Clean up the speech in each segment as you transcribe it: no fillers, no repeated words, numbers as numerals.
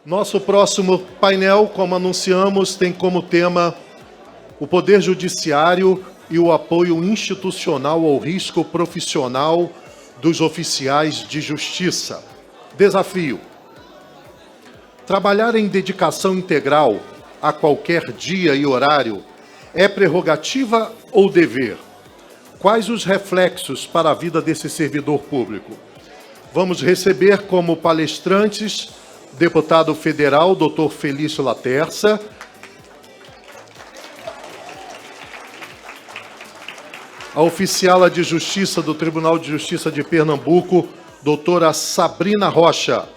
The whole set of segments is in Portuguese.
Nosso próximo painel, como anunciamos, tem como tema o Poder Judiciário e o apoio institucional ao risco profissional dos oficiais de justiça. Desafio: trabalhar em dedicação integral a qualquer dia e horário é prerrogativa ou dever? Quais os reflexos para a vida desse servidor público? Vamos receber como palestrantes deputado federal, Dr. Felício Laterça, a oficiala de Justiça do Tribunal de Justiça de Pernambuco, doutora Sabrina Rocha.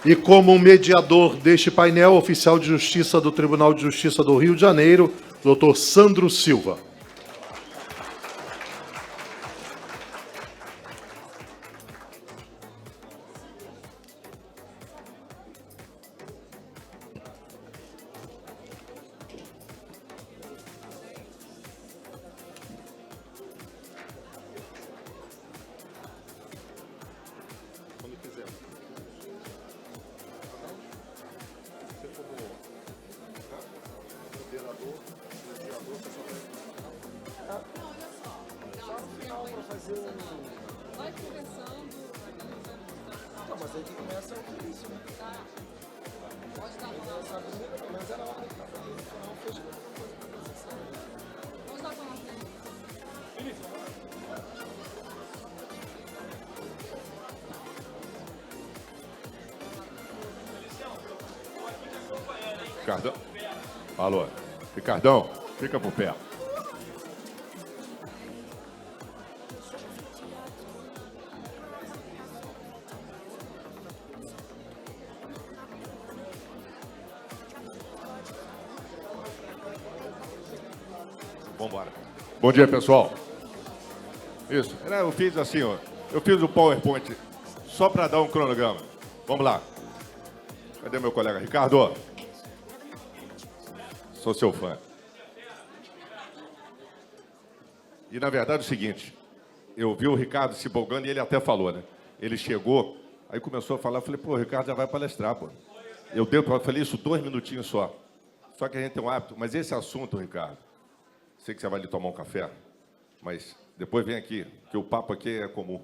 E como mediador deste painel, oficial de Justiça do Tribunal de Justiça do Rio de Janeiro, doutor Sandro Silva. Ricardão. Alô. Ricardão, fica por perto. Vamos embora. Bom dia, pessoal. Isso. Eu fiz assim, ó. Eu fiz o PowerPoint só para dar um cronograma. Vamos lá. Cadê meu colega Ricardo? Sou seu fã. E, na verdade, é o seguinte, eu vi o Ricardo se empolgando e ele até falou, né? Ele chegou, aí começou a falar, eu falei, pô, o Ricardo já vai palestrar, pô. Eu falei isso 2 minutinhos só. Só que a gente tem um hábito, mas esse assunto, Ricardo, sei que você vai ali tomar um café, mas depois vem aqui, que o papo aqui é comum.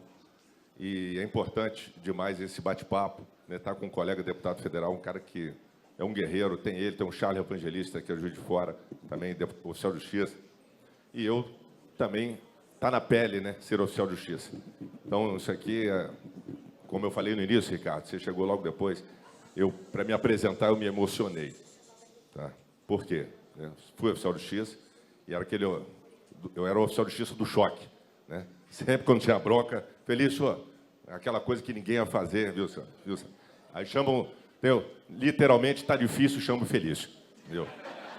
E é importante demais esse bate-papo, né? Tá com um colega deputado federal, um cara que é um guerreiro, tem um Charles Evangelista, que é Juiz de Fora, também oficial de justiça. E eu também, tá na pele, né, ser oficial de justiça. Então, isso aqui, como eu falei no início, Ricardo, você chegou logo depois, para me apresentar, eu me emocionei. Tá? Por quê? Fui oficial de justiça e eu era o oficial de justiça do choque. Né? Sempre quando tinha bronca, Felício, aquela coisa que ninguém ia fazer, viu, senhor? Aí chamam... Literalmente, está difícil, chamo Felício. Entendeu?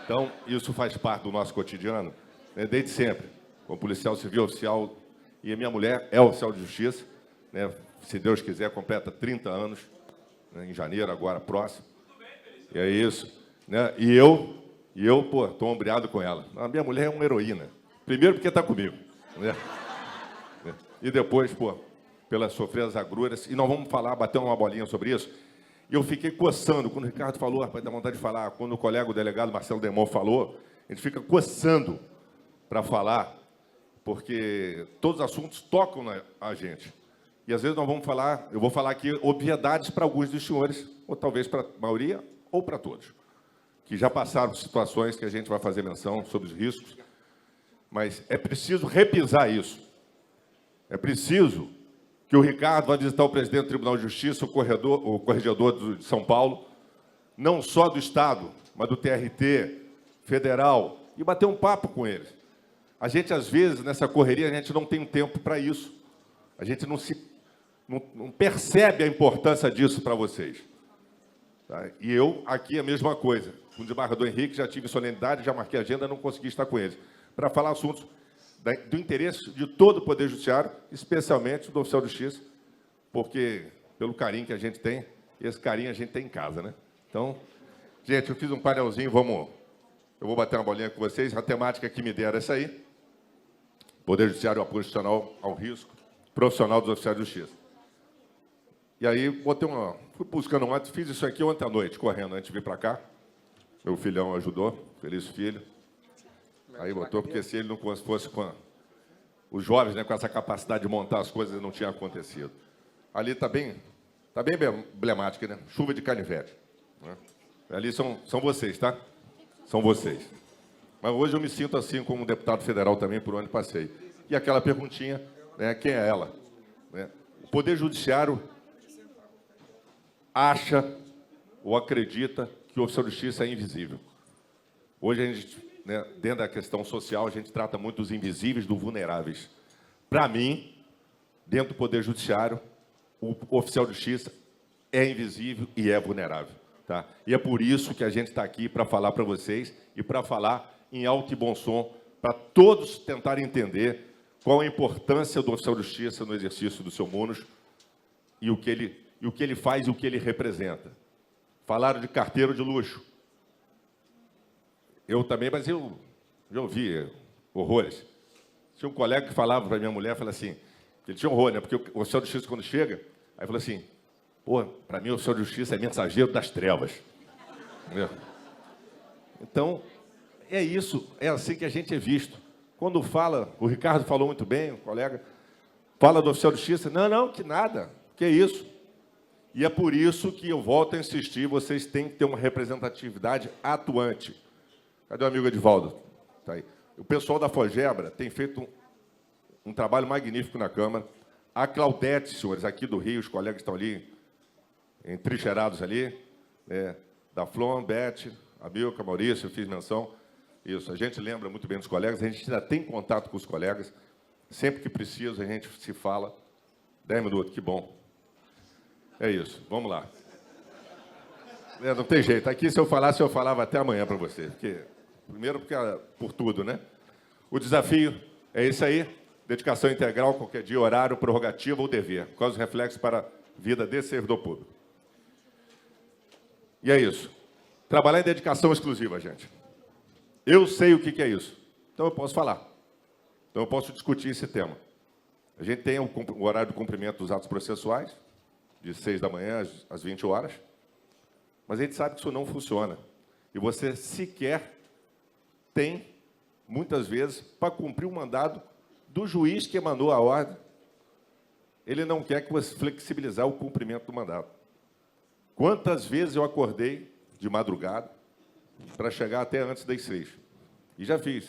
Então, isso faz parte do nosso cotidiano, né, desde sempre. Como policial civil oficial, e a minha mulher é oficial de justiça, né, se Deus quiser, completa 30 anos, né, em janeiro, agora próximo. E é isso. Né, e eu, pô, estou ombreado com ela. A minha mulher é uma heroína. Primeiro porque está comigo. Né? E depois, pô, pelas sofridas agruras. E nós vamos bater uma bolinha sobre isso. E eu fiquei coçando, quando o Ricardo falou, rapaz, dá vontade de falar, quando o colega, o delegado Marcelo Demon falou, a gente fica coçando para falar, porque todos os assuntos tocam a gente. E às vezes nós vamos falar, eu vou falar aqui obviedades para alguns dos senhores, ou talvez para a maioria, ou para todos, que já passaram por situações que a gente vai fazer menção sobre os riscos, mas é preciso repisar isso. É preciso que o Ricardo vai visitar o presidente do Tribunal de Justiça, o corregedor de São Paulo, não só do Estado, mas do TRT, federal, e bater um papo com eles. A gente, às vezes, nessa correria, a gente não tem tempo para isso. A gente não percebe a importância disso para vocês. Tá? E eu, aqui, a mesma coisa. Com o desembargador Henrique, já tive solenidade, já marquei agenda, não consegui estar com eles. Para falar assuntos do interesse de todo o Poder Judiciário, especialmente do oficial de justiça, porque, pelo carinho que a gente tem, esse carinho a gente tem em casa, né? Então, gente, eu fiz um painelzinho, eu vou bater uma bolinha com vocês, a temática que me deram é essa aí, Poder Judiciário, apoio institucional ao risco, profissional dos oficiais de justiça. E aí, fui buscando ontem, fiz isso aqui ontem à noite, correndo, antes de vir para cá. Meu filhão ajudou, feliz filho. Aí botou, porque se ele não fosse com os jovens, né, com essa capacidade de montar as coisas, não tinha acontecido. Ali está bem emblemática, né? Chuva de canivete. Né? Ali são vocês, tá? São vocês. Mas hoje eu me sinto assim como deputado federal também, por onde passei. E aquela perguntinha, né, quem é ela? Né? O Poder Judiciário acha ou acredita que o oficial de justiça é invisível. Hoje, a gente, né, dentro da questão social, a gente trata muito dos invisíveis, dos vulneráveis. Para mim, dentro do Poder Judiciário, o oficial de justiça é invisível e é vulnerável. Tá? E é por isso que a gente está aqui para falar para vocês e para falar em alto e bom som, para todos tentarem entender qual a importância do oficial de justiça no exercício do seu munus e o que ele faz e o que ele representa. Falaram de carteiro de luxo. Eu também, mas eu já ouvi horrores. Tinha um colega que falava para minha mulher, falava assim, que ele tinha horror, né? Porque o oficial de justiça, quando chega, aí falou assim, pô, para mim o oficial de justiça é mensageiro das trevas. Entendeu? Então, é isso, é assim que a gente é visto. Quando fala, o Ricardo falou muito bem, o colega, fala do oficial de justiça, não, que nada, que é isso. E é por isso que eu volto a insistir, vocês têm que ter uma representatividade atuante. Cadê o amigo Edivaldo? Tá aí. O pessoal da Fogebra tem feito um trabalho magnífico na Câmara. A Claudete, senhores, aqui do Rio, os colegas estão ali, entrincheirados ali, da Flon, Beth, a Milka, Maurício, eu fiz menção. Isso, a gente lembra muito bem dos colegas, a gente ainda tem contato com os colegas. Sempre que precisa, a gente se fala. 10 minutos, que bom. É isso, vamos lá. Não tem jeito. Aqui, se eu falava até amanhã para você. Primeiro, por tudo, né? O desafio é esse aí. Dedicação integral, qualquer dia, horário, prerrogativa ou dever. Quais os reflexos para a vida desse servidor público. E é isso. Trabalhar em dedicação exclusiva, gente. Eu sei o que é isso. Então, eu posso falar. Então, eu posso discutir esse tema. A gente tem o horário de cumprimento dos atos processuais, de 6 da manhã às 20 horas. Mas a gente sabe que isso não funciona. E você sequer tem, muitas vezes, para cumprir o mandado do juiz que emanou a ordem. Ele não quer que você flexibilizar o cumprimento do mandado. Quantas vezes eu acordei de madrugada para chegar até antes das 6? E já fiz.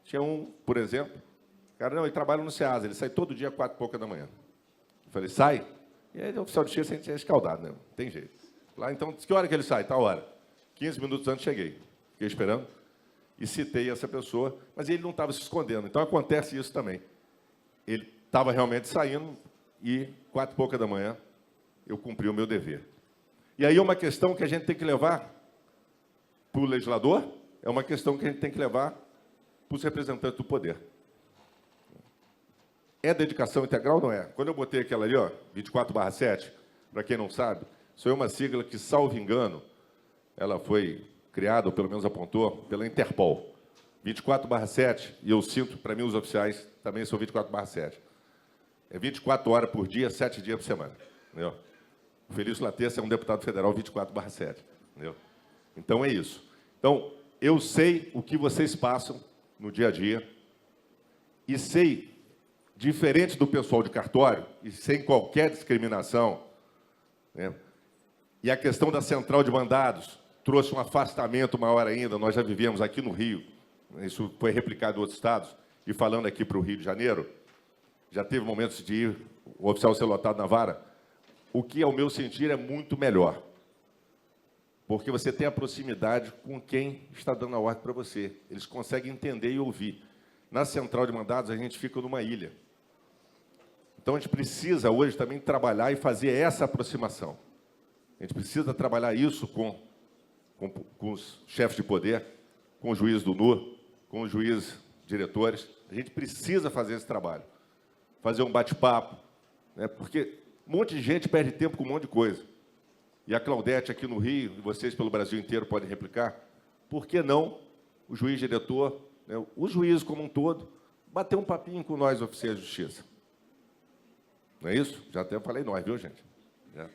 Tinha um, por exemplo, cara, não, ele trabalha no SEASA, ele sai todo dia às 4h pouca da manhã. Eu falei, sai? E aí, o oficial de justiça, a gente é escaldado, né? Não tem jeito. Lá, então, que hora que ele sai? Tal hora. 15 minutos antes cheguei. Fiquei esperando e citei essa pessoa, mas ele não estava se escondendo. Então, acontece isso também. Ele estava realmente saindo e, 4h pouca da manhã, eu cumpri o meu dever. E aí é uma questão que a gente tem que levar para o legislador, é uma questão que a gente tem que levar para os representantes do poder. É dedicação integral ou não é? Quando eu botei aquela ali, ó, 24/7, para quem não sabe, isso é uma sigla que, salvo engano, ela foi criada, ou pelo menos apontou, pela Interpol. 24/7, e eu sinto, para mim, os oficiais também são 24/7. É 24 horas por dia, 7 dias por semana. Entendeu? O Felício Latessa é um deputado federal 24/7. Entendeu? Então, é isso. Então, eu sei o que vocês passam no dia a dia e sei, diferente do pessoal de cartório, e sem qualquer discriminação, né? E a questão da central de mandados trouxe um afastamento maior ainda. Nós já vivemos aqui no Rio, isso foi replicado em outros estados, e falando aqui para o Rio de Janeiro, já teve momentos de ir, o oficial ser lotado na vara, o que, ao meu sentir, é muito melhor. Porque você tem a proximidade com quem está dando a ordem para você. Eles conseguem entender e ouvir. Na central de mandados, a gente fica numa ilha. Então, a gente precisa hoje também trabalhar e fazer essa aproximação. A gente precisa trabalhar isso com os chefes de poder, com os juízes do NUR, com os juízes diretores. A gente precisa fazer esse trabalho. Fazer um bate-papo, né? Porque um monte de gente perde tempo com um monte de coisa. E a Claudete aqui no Rio, e vocês pelo Brasil inteiro podem replicar, por que não o juiz diretor, né, os juízes como um todo, bater um papinho com nós, oficiais de justiça? Não é isso? Já até falei nós, viu, gente?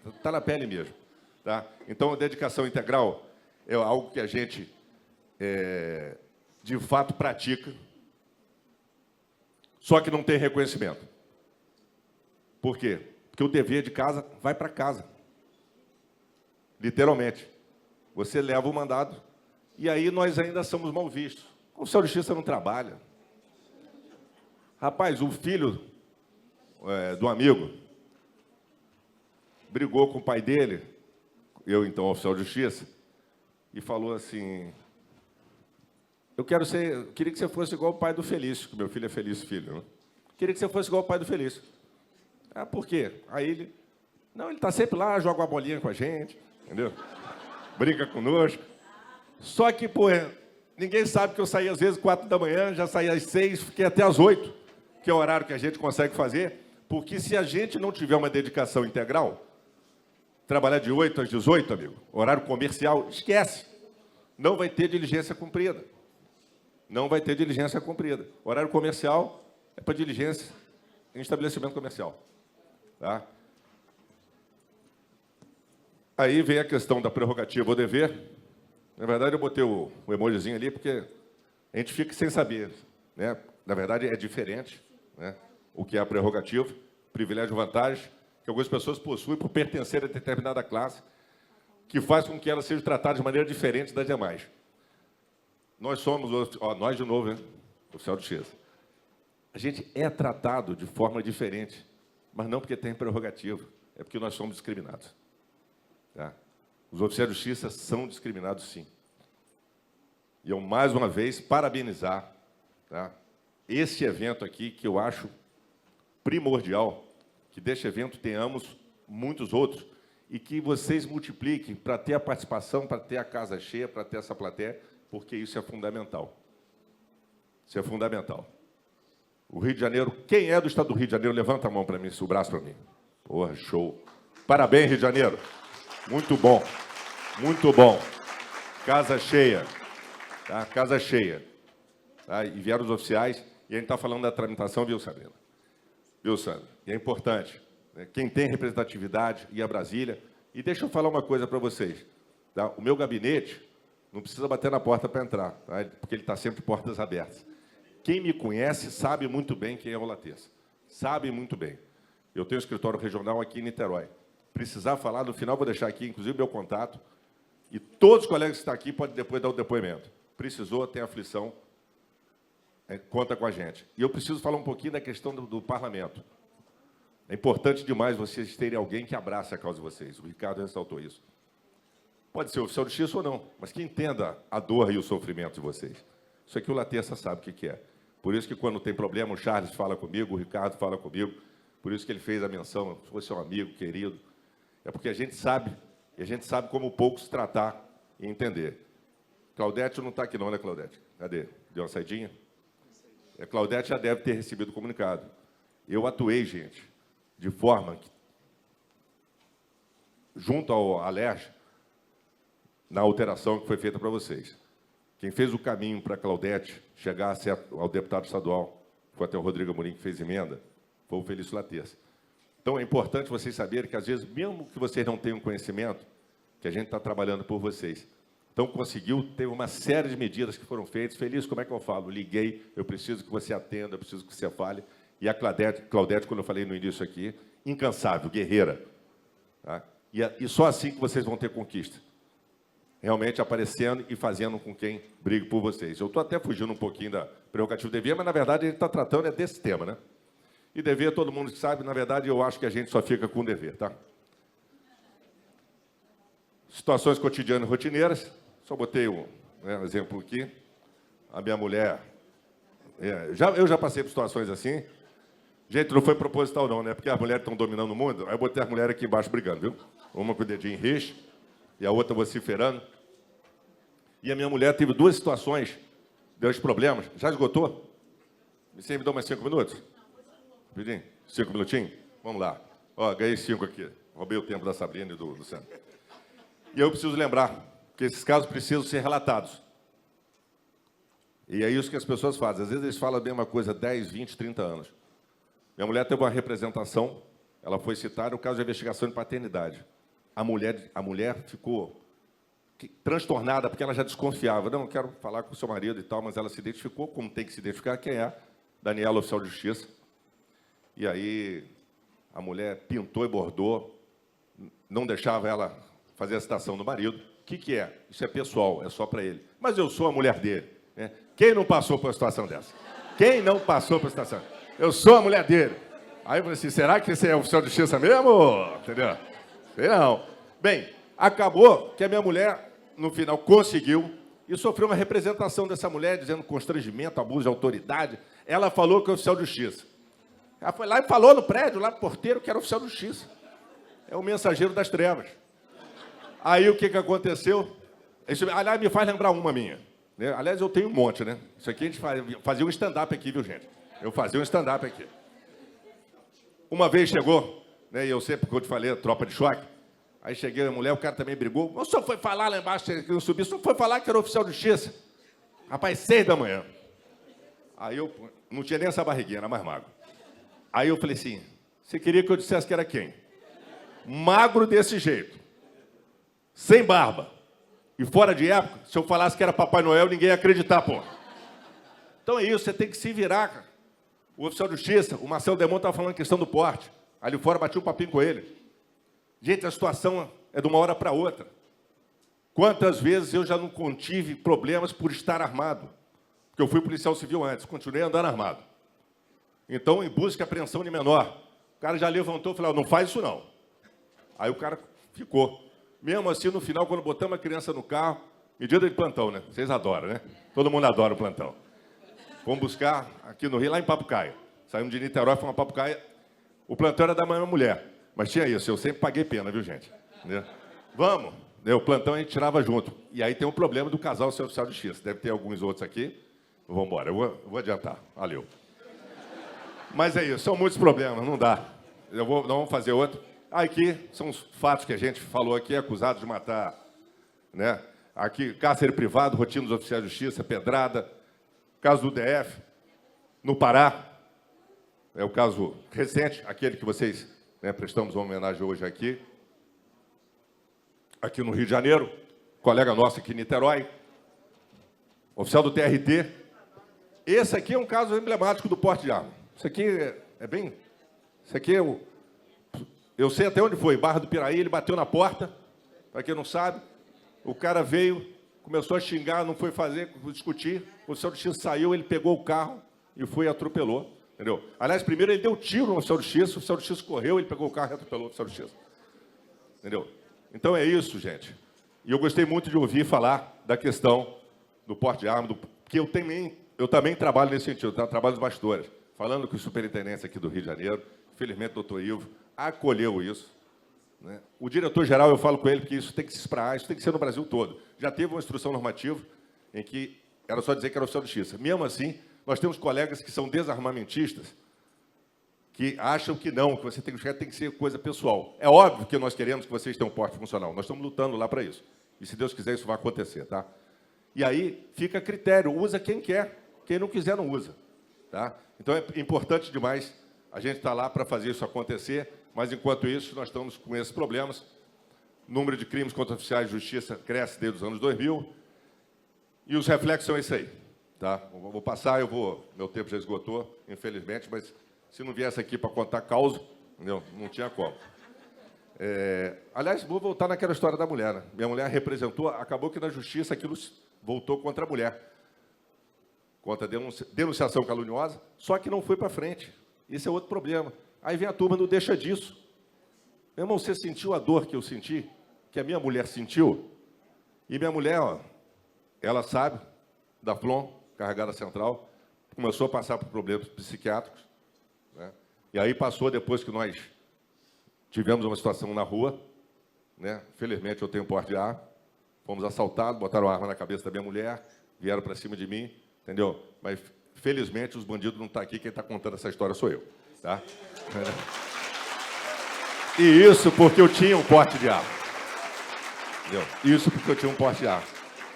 Está na pele mesmo. Tá? Então, a dedicação integral é algo que a gente, de fato, pratica, só que não tem reconhecimento. Por quê? Porque o dever de casa vai para casa. Literalmente. Você leva o mandado e aí nós ainda somos mal vistos. O oficial de justiça não trabalha. Rapaz, o filho do amigo brigou com o pai dele, eu então oficial de justiça, e falou assim: queria que você fosse igual o pai do Felício, que meu filho é Felício, filho. Né? Queria que você fosse igual o pai do Felício. Ah, por quê? Aí ele está sempre lá, joga uma bolinha com a gente, entendeu? Brinca conosco. Só que, pô, ninguém sabe que eu saí às vezes 4 da manhã, já saí às 6, fiquei até às 8, que é o horário que a gente consegue fazer, porque se a gente não tiver uma dedicação integral, trabalhar de 8 às 18, amigo, horário comercial, esquece. Não vai ter diligência cumprida. Não vai ter diligência cumprida. Horário comercial é para diligência em estabelecimento comercial. Tá? Aí vem a questão da prerrogativa ou dever. Na verdade, eu botei o emojizinho ali porque a gente fica sem saber. Né? Na verdade, é diferente, né? O que é a prerrogativa, privilégio e vantagem, que algumas pessoas possuem por pertencer a determinada classe, que faz com que elas sejam tratadas de maneira diferente das demais. Nós somos, nós de novo, hein? Oficial de justiça. A gente é tratado de forma diferente, mas não porque tem prerrogativa, é porque nós somos discriminados. Tá? Os oficiais de justiça são discriminados, sim. E eu, mais uma vez, parabenizar, tá, esse evento aqui, que eu acho primordial, que deste evento tenhamos muitos outros, e que vocês multipliquem para ter a participação, para ter a casa cheia, para ter essa plateia, porque isso é fundamental. Isso é fundamental. O Rio de Janeiro, quem é do estado do Rio de Janeiro, levanta a mão para mim, o braço para mim. Porra, show. Parabéns, Rio de Janeiro. Muito bom. Muito bom. Casa cheia. Tá? Casa cheia. Tá? E vieram os oficiais, e a gente está falando da tramitação, viu, Sabrina? Viu, Sandra? E é importante. Né? Quem tem representatividade, ir a Brasília. E deixa eu falar uma coisa para vocês. Tá? O meu gabinete não precisa bater na porta para entrar, tá? Porque ele está sempre portas abertas. Quem me conhece sabe muito bem quem é o Latessa. Sabe muito bem. Eu tenho um escritório regional aqui em Niterói. Precisar falar, no final vou deixar aqui, inclusive, meu contato. E todos os colegas que estão aqui podem depois dar o depoimento. Precisou, tem aflição, conta com a gente. E eu preciso falar um pouquinho da questão do parlamento. É importante demais vocês terem alguém que abrace a causa de vocês. O Ricardo ressaltou isso. Pode ser oficial de justiça ou não, mas que entenda a dor e o sofrimento de vocês. Isso aqui o Latessa sabe o que é. Por isso que, quando tem problema, o Charles fala comigo, o Ricardo fala comigo. Por isso que ele fez a menção, se fosse um amigo, querido. É porque a gente sabe, e a gente sabe como poucos tratar e entender. Claudete não está aqui não, né, Claudete? Cadê? Deu uma saidinha? Claudete já deve ter recebido o comunicado. Eu atuei, gente, de forma que, junto ao Alerj, na alteração que foi feita para vocês. Quem fez o caminho para a Claudete chegar ao deputado estadual, foi até o Rodrigo Amorim que fez emenda, foi o Felício Latessa. Então, é importante vocês saberem que, às vezes, mesmo que vocês não tenham conhecimento, que a gente está trabalhando por vocês. Então, teve uma série de medidas que foram feitas. Felício, como é que eu falo? Liguei, eu preciso que você atenda, eu preciso que você fale. E a Claudete, quando eu falei no início aqui, incansável, guerreira. Tá? E só assim que vocês vão ter conquista. Realmente aparecendo e fazendo com quem brigue por vocês. Eu estou até fugindo um pouquinho da prerrogativa do dever, mas, na verdade, a gente está tratando desse tema, né? E dever, todo mundo sabe, na verdade, eu acho que a gente só fica com dever, tá? Situações cotidianas e rotineiras. Só botei um exemplo aqui. A minha mulher... eu já passei por situações assim. Gente, não foi proposital não, né? Porque as mulheres estão dominando o mundo. Aí eu botei as mulheres aqui embaixo brigando, viu? Uma com o dedinho em rixa e a outra vociferando. E a minha mulher teve 2 situações, 2 problemas. Já esgotou? Você me dá mais 5 minutos? Rapidinho? 5 minutinhos? Vamos lá. Ó, ganhei 5 aqui. Roubei o tempo da Sabrina e do Luciano. E eu preciso lembrar que esses casos precisam ser relatados. E é isso que as pessoas fazem. Às vezes eles falam a mesma coisa há 10, 20, 30 anos. Minha mulher teve uma representação ela foi citada no caso de investigação de paternidade. A mulher ficou transtornada, porque ela já desconfiava. Não, eu quero falar com o seu marido e tal, mas ela se identificou, como tem que se identificar, quem é? Daniela, oficial de justiça. E aí, a mulher pintou e bordou, não deixava ela fazer a citação do marido. O que é? Isso é pessoal, é só para ele. Mas eu sou a mulher dele. Né? Quem não passou por uma situação dessa? Quem não passou por uma situação? Eu sou a mulher dele. Aí eu falei assim, será que esse é oficial de justiça mesmo? Entendeu? Sei não. Bem, acabou que a minha mulher, no final, conseguiu e sofreu uma representação dessa mulher, dizendo constrangimento, abuso de autoridade. Ela falou que é oficial de justiça. Ela foi lá e falou no prédio, lá no porteiro, que era oficial de justiça. É o mensageiro das trevas. Aí o que aconteceu? Isso, aliás, me faz lembrar uma minha. Né? Aliás, eu tenho um monte, né? Isso aqui a gente fazia um stand-up aqui, viu, gente? Eu fazia um stand-up aqui. Uma vez chegou, né, e eu sempre, como eu te falei, tropa de choque. Aí cheguei, a mulher, o cara também brigou. O senhor foi falar lá embaixo, que eu subi, o senhor foi falar que era oficial de justiça. Rapaz, 6 da manhã. Aí eu não tinha nem essa barriguinha, era mais magro. Aí eu falei assim, você queria que eu dissesse que era quem? Magro desse jeito, sem barba e fora de época, se eu falasse que era Papai Noel, ninguém ia acreditar, pô. Então é isso, você tem que se virar, cara. O oficial de justiça, o Marcelo Demont estava falando questão do porte. Ali fora, bati um papinho com ele. Gente, a situação é de uma hora para outra. Quantas vezes eu já não contive problemas por estar armado? Porque eu fui policial civil antes, continuei andando armado. Então, em busca e apreensão de menor. O cara já levantou e falou, não faz isso não. Aí o cara ficou. Mesmo assim, no final, quando botamos a criança no carro, medida de plantão, né? Vocês adoram, né? Todo mundo adora o plantão. Fomos buscar aqui no Rio, lá em Papucaia. Saímos de Niterói, fomos a Papucaia. O plantão era da minha mulher. Mas tinha isso, eu sempre paguei pena, viu, gente? Né? Vamos. O plantão a gente tirava junto. E aí tem um problema do casal ser oficial de justiça. Deve ter alguns outros aqui. Vamos embora, eu vou adiantar. Valeu. Mas é isso, são muitos problemas, não dá. Nós vamos fazer outro. Aqui são os fatos que a gente falou aqui, acusados de matar, né? Aqui, cárcere privado, rotina dos oficiais de justiça, pedrada. Caso do DF, no Pará, é o caso recente, aquele que vocês, né, prestamos uma homenagem hoje aqui. Aqui no Rio de Janeiro, colega nosso aqui em Niterói, oficial do TRT. Esse aqui é um caso emblemático do porte de arma. Isso aqui é bem... Isso aqui é o... Eu sei até onde foi, Barra do Piraí, ele bateu na porta, para quem não sabe, o cara veio, começou a xingar, não foi discutir, o oficial de justiça saiu, ele pegou o carro e foi e atropelou, entendeu? Aliás, primeiro ele deu tiro no oficial de justiça, o oficial de justiça correu, ele pegou o carro e atropelou o oficial de justiça, entendeu? Então é isso, gente. E eu gostei muito de ouvir falar da questão do porte de arma, porque eu também trabalho nesse sentido, trabalho nos bastidores, falando com o superintendente aqui do Rio de Janeiro, infelizmente o doutor Ivo acolheu isso. Né? O diretor-geral, eu falo com ele que isso tem que se espraiar, isso tem que ser no Brasil todo. Já teve uma instrução normativa em que era só dizer que era oficial de justiça. Mesmo assim, nós temos colegas que são desarmamentistas, que acham que não, que você tem que ser coisa pessoal. É óbvio que nós queremos que vocês tenham um porte funcional. Nós estamos lutando lá para isso. E, se Deus quiser, isso vai acontecer. Tá? E aí fica a critério. Usa quem quer. Quem não quiser, não usa. Tá? Então, é importante demais a gente estar lá para fazer isso acontecer. Mas, enquanto isso, nós estamos com esses problemas. O número de crimes contra oficiais de justiça cresce desde os anos 2000. E os reflexos são isso aí. Tá? Eu vou passar, meu tempo já esgotou, infelizmente, mas se não viesse aqui para contar causa, não tinha como. Aliás, vou voltar naquela história da mulher. Né? Minha mulher representou, acabou que na justiça aquilo voltou contra a mulher. Contra a denunciação caluniosa, só que não foi para frente. Esse é outro problema. Aí vem a turma, não deixa disso. Meu irmão, você sentiu a dor que eu senti? Que a minha mulher sentiu? E minha mulher, ó, ela sabe, da Flon, carregada central, começou a passar por problemas psiquiátricos. Né? E aí passou, depois que nós tivemos uma situação na rua, né? Felizmente eu tenho porte de arma, fomos assaltados, botaram a arma na cabeça da minha mulher, vieram para cima de mim, entendeu? Mas, felizmente, os bandidos não estão aqui, quem está contando essa história sou eu. Tá? E isso porque eu tinha um porte de arma. Entendeu? Isso porque eu tinha um porte de arma.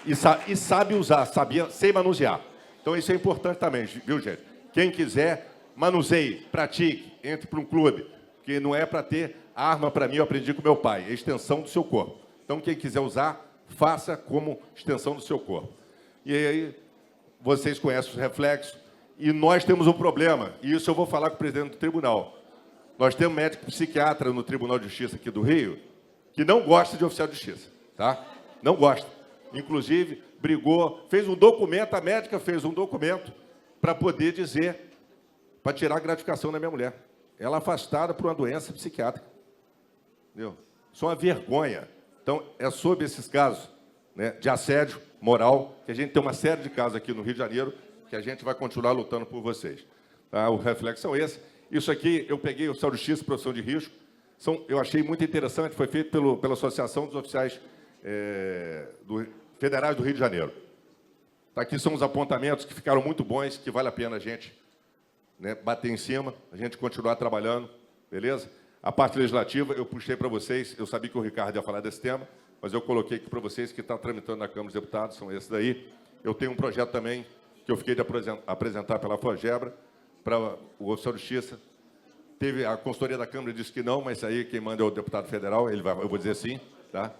E sabe usar, sei manusear. Então isso é importante também, viu, gente? Quem quiser, manuseie, pratique, entre para um clube. Porque não é para ter arma, para mim, eu aprendi com meu pai, é extensão do seu corpo. Então, quem quiser usar, faça como extensão do seu corpo. E aí, vocês conhecem os reflexos, e nós temos um problema, e isso eu vou falar com o presidente do tribunal. Nós temos médico psiquiatra no Tribunal de Justiça aqui do Rio, que não gosta de oficial de justiça, tá? Não gosta. Inclusive, brigou, fez um documento, a médica fez um documento para poder dizer, para tirar a gratificação da minha mulher. Ela é afastada por uma doença psiquiátrica. Entendeu? Isso é uma vergonha. Então, é sobre esses casos, né, de assédio moral, que a gente tem uma série de casos aqui no Rio de Janeiro, que a gente vai continuar lutando por vocês. Tá? O reflexo são esse. Isso aqui, eu peguei o oficial de justiça e profissão de risco. Eu achei muito interessante, foi feito pela Associação dos Oficiais Federais do Rio de Janeiro. Tá, aqui são os apontamentos que ficaram muito bons, que vale a pena a gente, né, bater em cima, a gente continuar trabalhando, beleza? A parte legislativa, eu puxei para vocês, eu sabia que o Ricardo ia falar desse tema, mas eu coloquei aqui para vocês que está tramitando na Câmara dos Deputados, são esses daí. Eu tenho um projeto também, que eu fiquei de apresentar pela FOGEBRA, para o oficial de justiça. Teve a consultoria da Câmara, disse que não, mas aí quem manda é o deputado federal, eu vou dizer sim, tá?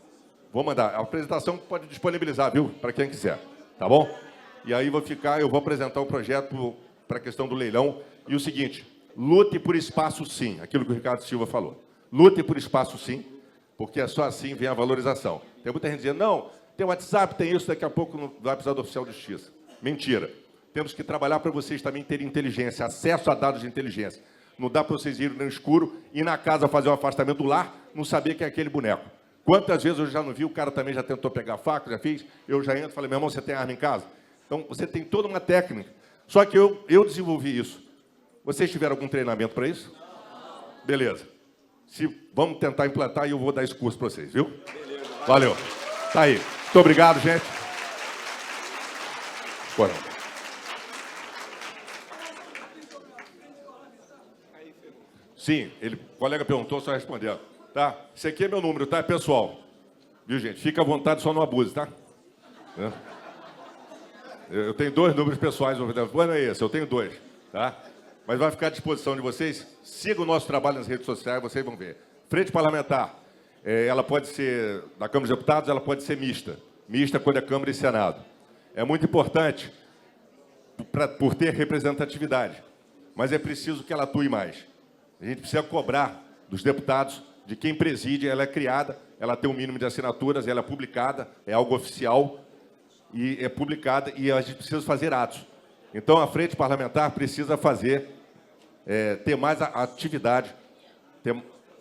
Vou mandar. A apresentação pode disponibilizar, viu? Para quem quiser, tá bom? E aí eu vou apresentar o projeto para a questão do leilão. E o seguinte, lute por espaço sim, aquilo que o Ricardo Silva falou. Lute por espaço sim, porque é só assim vem a valorização. Tem muita gente dizendo, não, tem WhatsApp, tem isso, daqui a pouco não vai precisar do oficial de justiça. Mentira. Temos que trabalhar para vocês também terem inteligência, acesso a dados de inteligência. Não dá para vocês irem no escuro, ir na casa fazer um afastamento do lar, não saber que é aquele boneco. Quantas vezes eu já não vi, o cara também já tentou pegar a faca, já fiz, eu já entro e falei, meu irmão, você tem arma em casa? Então, você tem toda uma técnica. Só que eu desenvolvi isso. Vocês tiveram algum treinamento para isso? Beleza. Vamos tentar implantar e eu vou dar esse curso para vocês, viu? Beleza. Valeu. Tá aí. Muito obrigado, gente. Bora. Sim, o colega perguntou, só respondendo. Tá? Esse aqui é meu número, tá, pessoal? Viu, gente? Fica à vontade, só não abuse, tá? Eu tenho 2 números pessoais, não é esse, eu tenho 2, tá? Mas vai ficar à disposição de vocês. Siga o nosso trabalho nas redes sociais, vocês vão ver. Frente parlamentar, ela pode ser, da Câmara dos Deputados, ela pode ser mista. Mista quando é Câmara e Senado. É muito importante por ter representatividade, mas é preciso que ela atue mais. A gente precisa cobrar dos deputados, de quem preside, ela é criada, ela tem um mínimo de assinaturas, ela é publicada, é algo oficial, e é publicada, e a gente precisa fazer atos. Então, a frente parlamentar precisa ter mais atividade,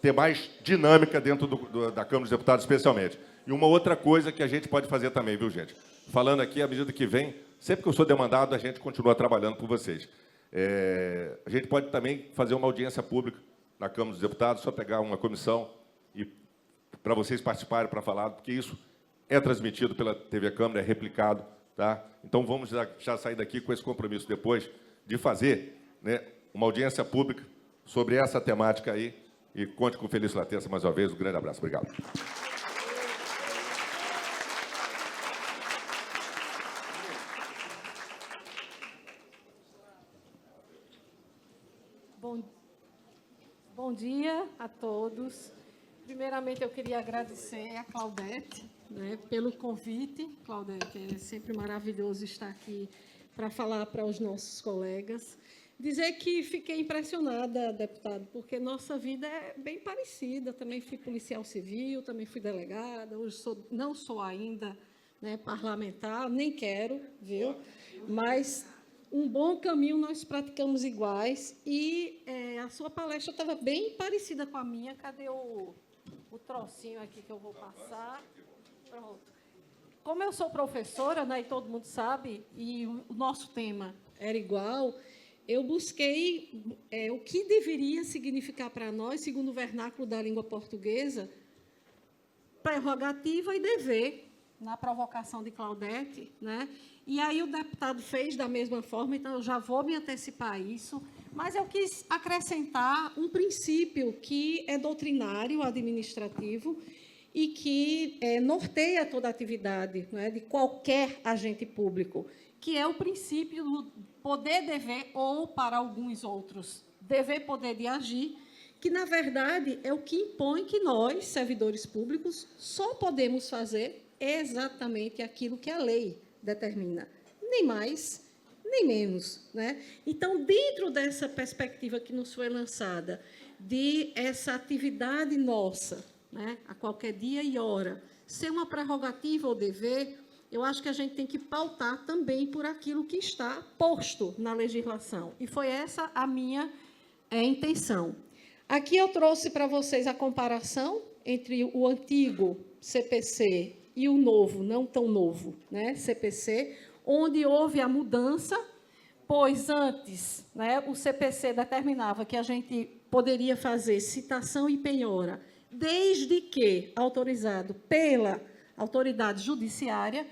ter mais dinâmica dentro da Câmara dos Deputados, especialmente. E uma outra coisa que a gente pode fazer também, viu, gente? Falando aqui, à medida que vem, sempre que eu sou demandado, a gente continua trabalhando por vocês. A gente pode também fazer uma audiência pública na Câmara dos Deputados, só pegar uma comissão e para vocês participarem, para falar, porque isso é transmitido pela TV Câmara, é replicado, tá? Então, vamos já sair daqui com esse compromisso depois de fazer, né, uma audiência pública sobre essa temática aí, e conte com Felício Latessa mais uma vez. Um grande abraço. Obrigado. Bom dia a todos. Primeiramente, eu queria agradecer a Claudete, né, pelo convite. Claudete, é sempre maravilhoso estar aqui para falar para os nossos colegas. Dizer que fiquei impressionada, deputado, porque nossa vida é bem parecida. Também fui policial civil, também fui delegada, hoje não sou ainda, né, parlamentar, nem quero, viu? Mas um bom caminho nós praticamos iguais, e a sua palestra estava bem parecida com a minha. Cadê o trocinho aqui que eu vou passar? Pronto. Como eu sou professora, né, e todo mundo sabe, e o nosso tema era igual, eu busquei o que deveria significar para nós, segundo o vernáculo da língua portuguesa, prerrogativa e dever, na provocação de Claudete, né? E aí o deputado fez da mesma forma, então eu já vou me antecipar a isso, mas eu quis acrescentar um princípio que é doutrinário, administrativo, e que norteia toda a atividade, né, de qualquer agente público, que é o princípio do poder-dever, ou, para alguns outros, dever-poder de agir, que, na verdade, é o que impõe que nós, servidores públicos, só podemos fazer exatamente aquilo que a lei determina, nem mais, nem menos, né? Então, dentro dessa perspectiva que nos foi lançada, de essa atividade nossa, né, a qualquer dia e hora, ser uma prerrogativa ou dever, eu acho que a gente tem que pautar também por aquilo que está posto na legislação. E foi essa a minha intenção. Aqui eu trouxe para vocês a comparação entre o antigo CPC e o novo, não tão novo, né, CPC, onde houve a mudança, pois antes, né, o CPC determinava que a gente poderia fazer citação e penhora, desde que autorizado pela autoridade judiciária,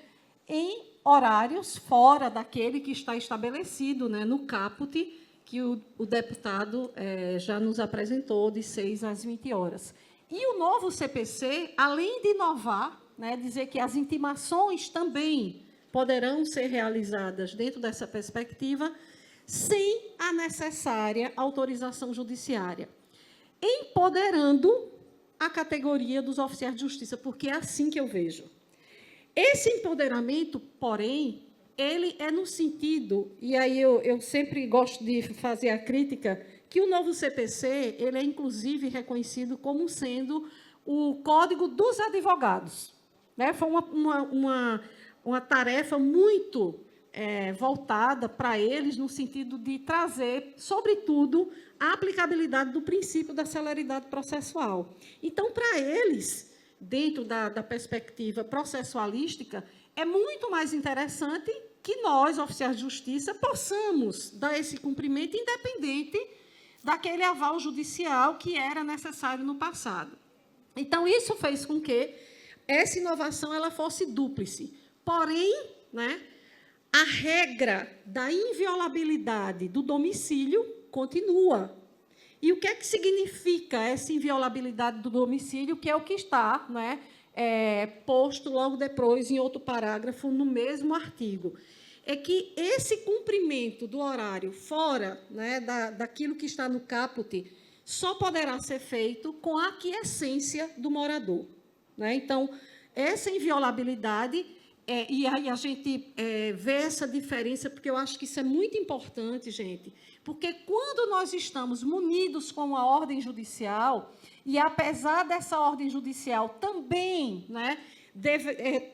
em horários fora daquele que está estabelecido, né, no caput, que o deputado já nos apresentou, de 6 às 20 horas. E o novo CPC, além de inovar, né, dizer que as intimações também poderão ser realizadas dentro dessa perspectiva, sem a necessária autorização judiciária, empoderando a categoria dos oficiais de justiça, porque é assim que eu vejo. Esse empoderamento, porém, ele é no sentido, e aí eu sempre gosto de fazer a crítica, que o novo CPC, ele é, inclusive, reconhecido como sendo o Código dos Advogados, né? Foi uma tarefa muito voltada para eles, no sentido de trazer, sobretudo, a aplicabilidade do princípio da celeridade processual. Então, para eles, dentro da perspectiva processualística, é muito mais interessante que nós, oficiais de justiça, possamos dar esse cumprimento independente daquele aval judicial que era necessário no passado. Então, isso fez com que essa inovação ela fosse dúplice. Porém, né, a regra da inviolabilidade do domicílio continua. E o que é que significa essa inviolabilidade do domicílio, que é o que está, né, posto logo depois em outro parágrafo no mesmo artigo? É que esse cumprimento do horário fora, né, daquilo que está no caput só poderá ser feito com a aquiescência do morador, né? Então, essa inviolabilidade, e aí a gente vê essa diferença, porque eu acho que isso é muito importante, gente, porque quando nós estamos munidos com uma ordem judicial, e apesar dessa ordem judicial também, né,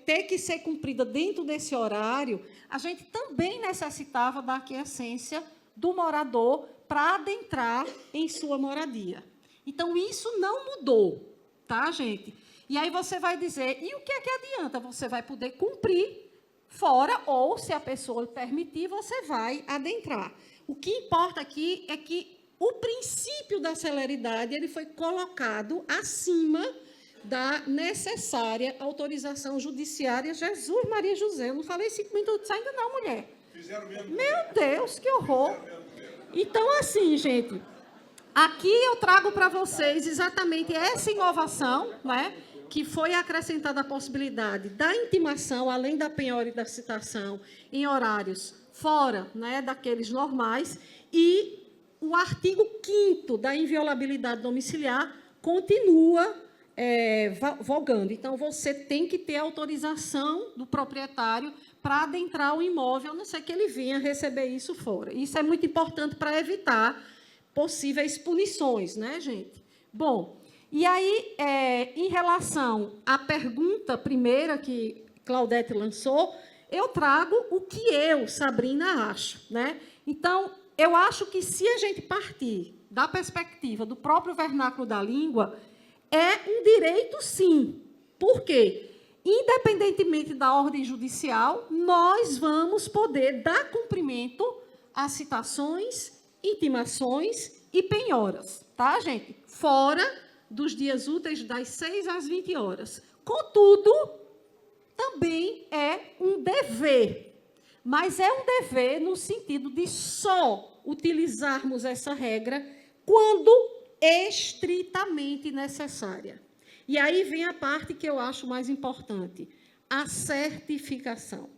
ter que ser cumprida dentro desse horário, a gente também necessitava da aquiescência do morador para adentrar em sua moradia. Então, isso não mudou, tá, gente? E aí você vai dizer, e o que é que adianta? Você vai poder cumprir fora, ou, se a pessoa permitir, você vai adentrar. O que importa aqui é que o princípio da celeridade ele foi colocado acima da necessária autorização judiciária. Jesus, Maria José, eu não falei 5 minutos ainda não, mulher. Fizeram mesmo. Meu Deus, que horror. Então, assim, gente, aqui eu trago para vocês exatamente essa inovação, né, que foi acrescentada a possibilidade da intimação, além da penhora e da citação, em horários fora, né, daqueles normais, e o artigo 5º da inviolabilidade domiciliar continua vogando. Então, você tem que ter autorização do proprietário para adentrar o imóvel, a não ser que ele venha receber isso fora. Isso é muito importante para evitar possíveis punições, né, gente? Bom, e aí, em relação à pergunta primeira que Claudete lançou, eu trago o que eu, Sabrina, acho, né? Então, eu acho que, se a gente partir da perspectiva do próprio vernáculo da língua, é um direito, sim. Por quê? Independentemente da ordem judicial, nós vamos poder dar cumprimento a citações, intimações e penhoras, tá, gente? Fora dos dias úteis das 6 às 20 horas. Contudo, também é um dever, mas é um dever no sentido de só utilizarmos essa regra quando estritamente necessária. E aí vem a parte que eu acho mais importante, a certificação.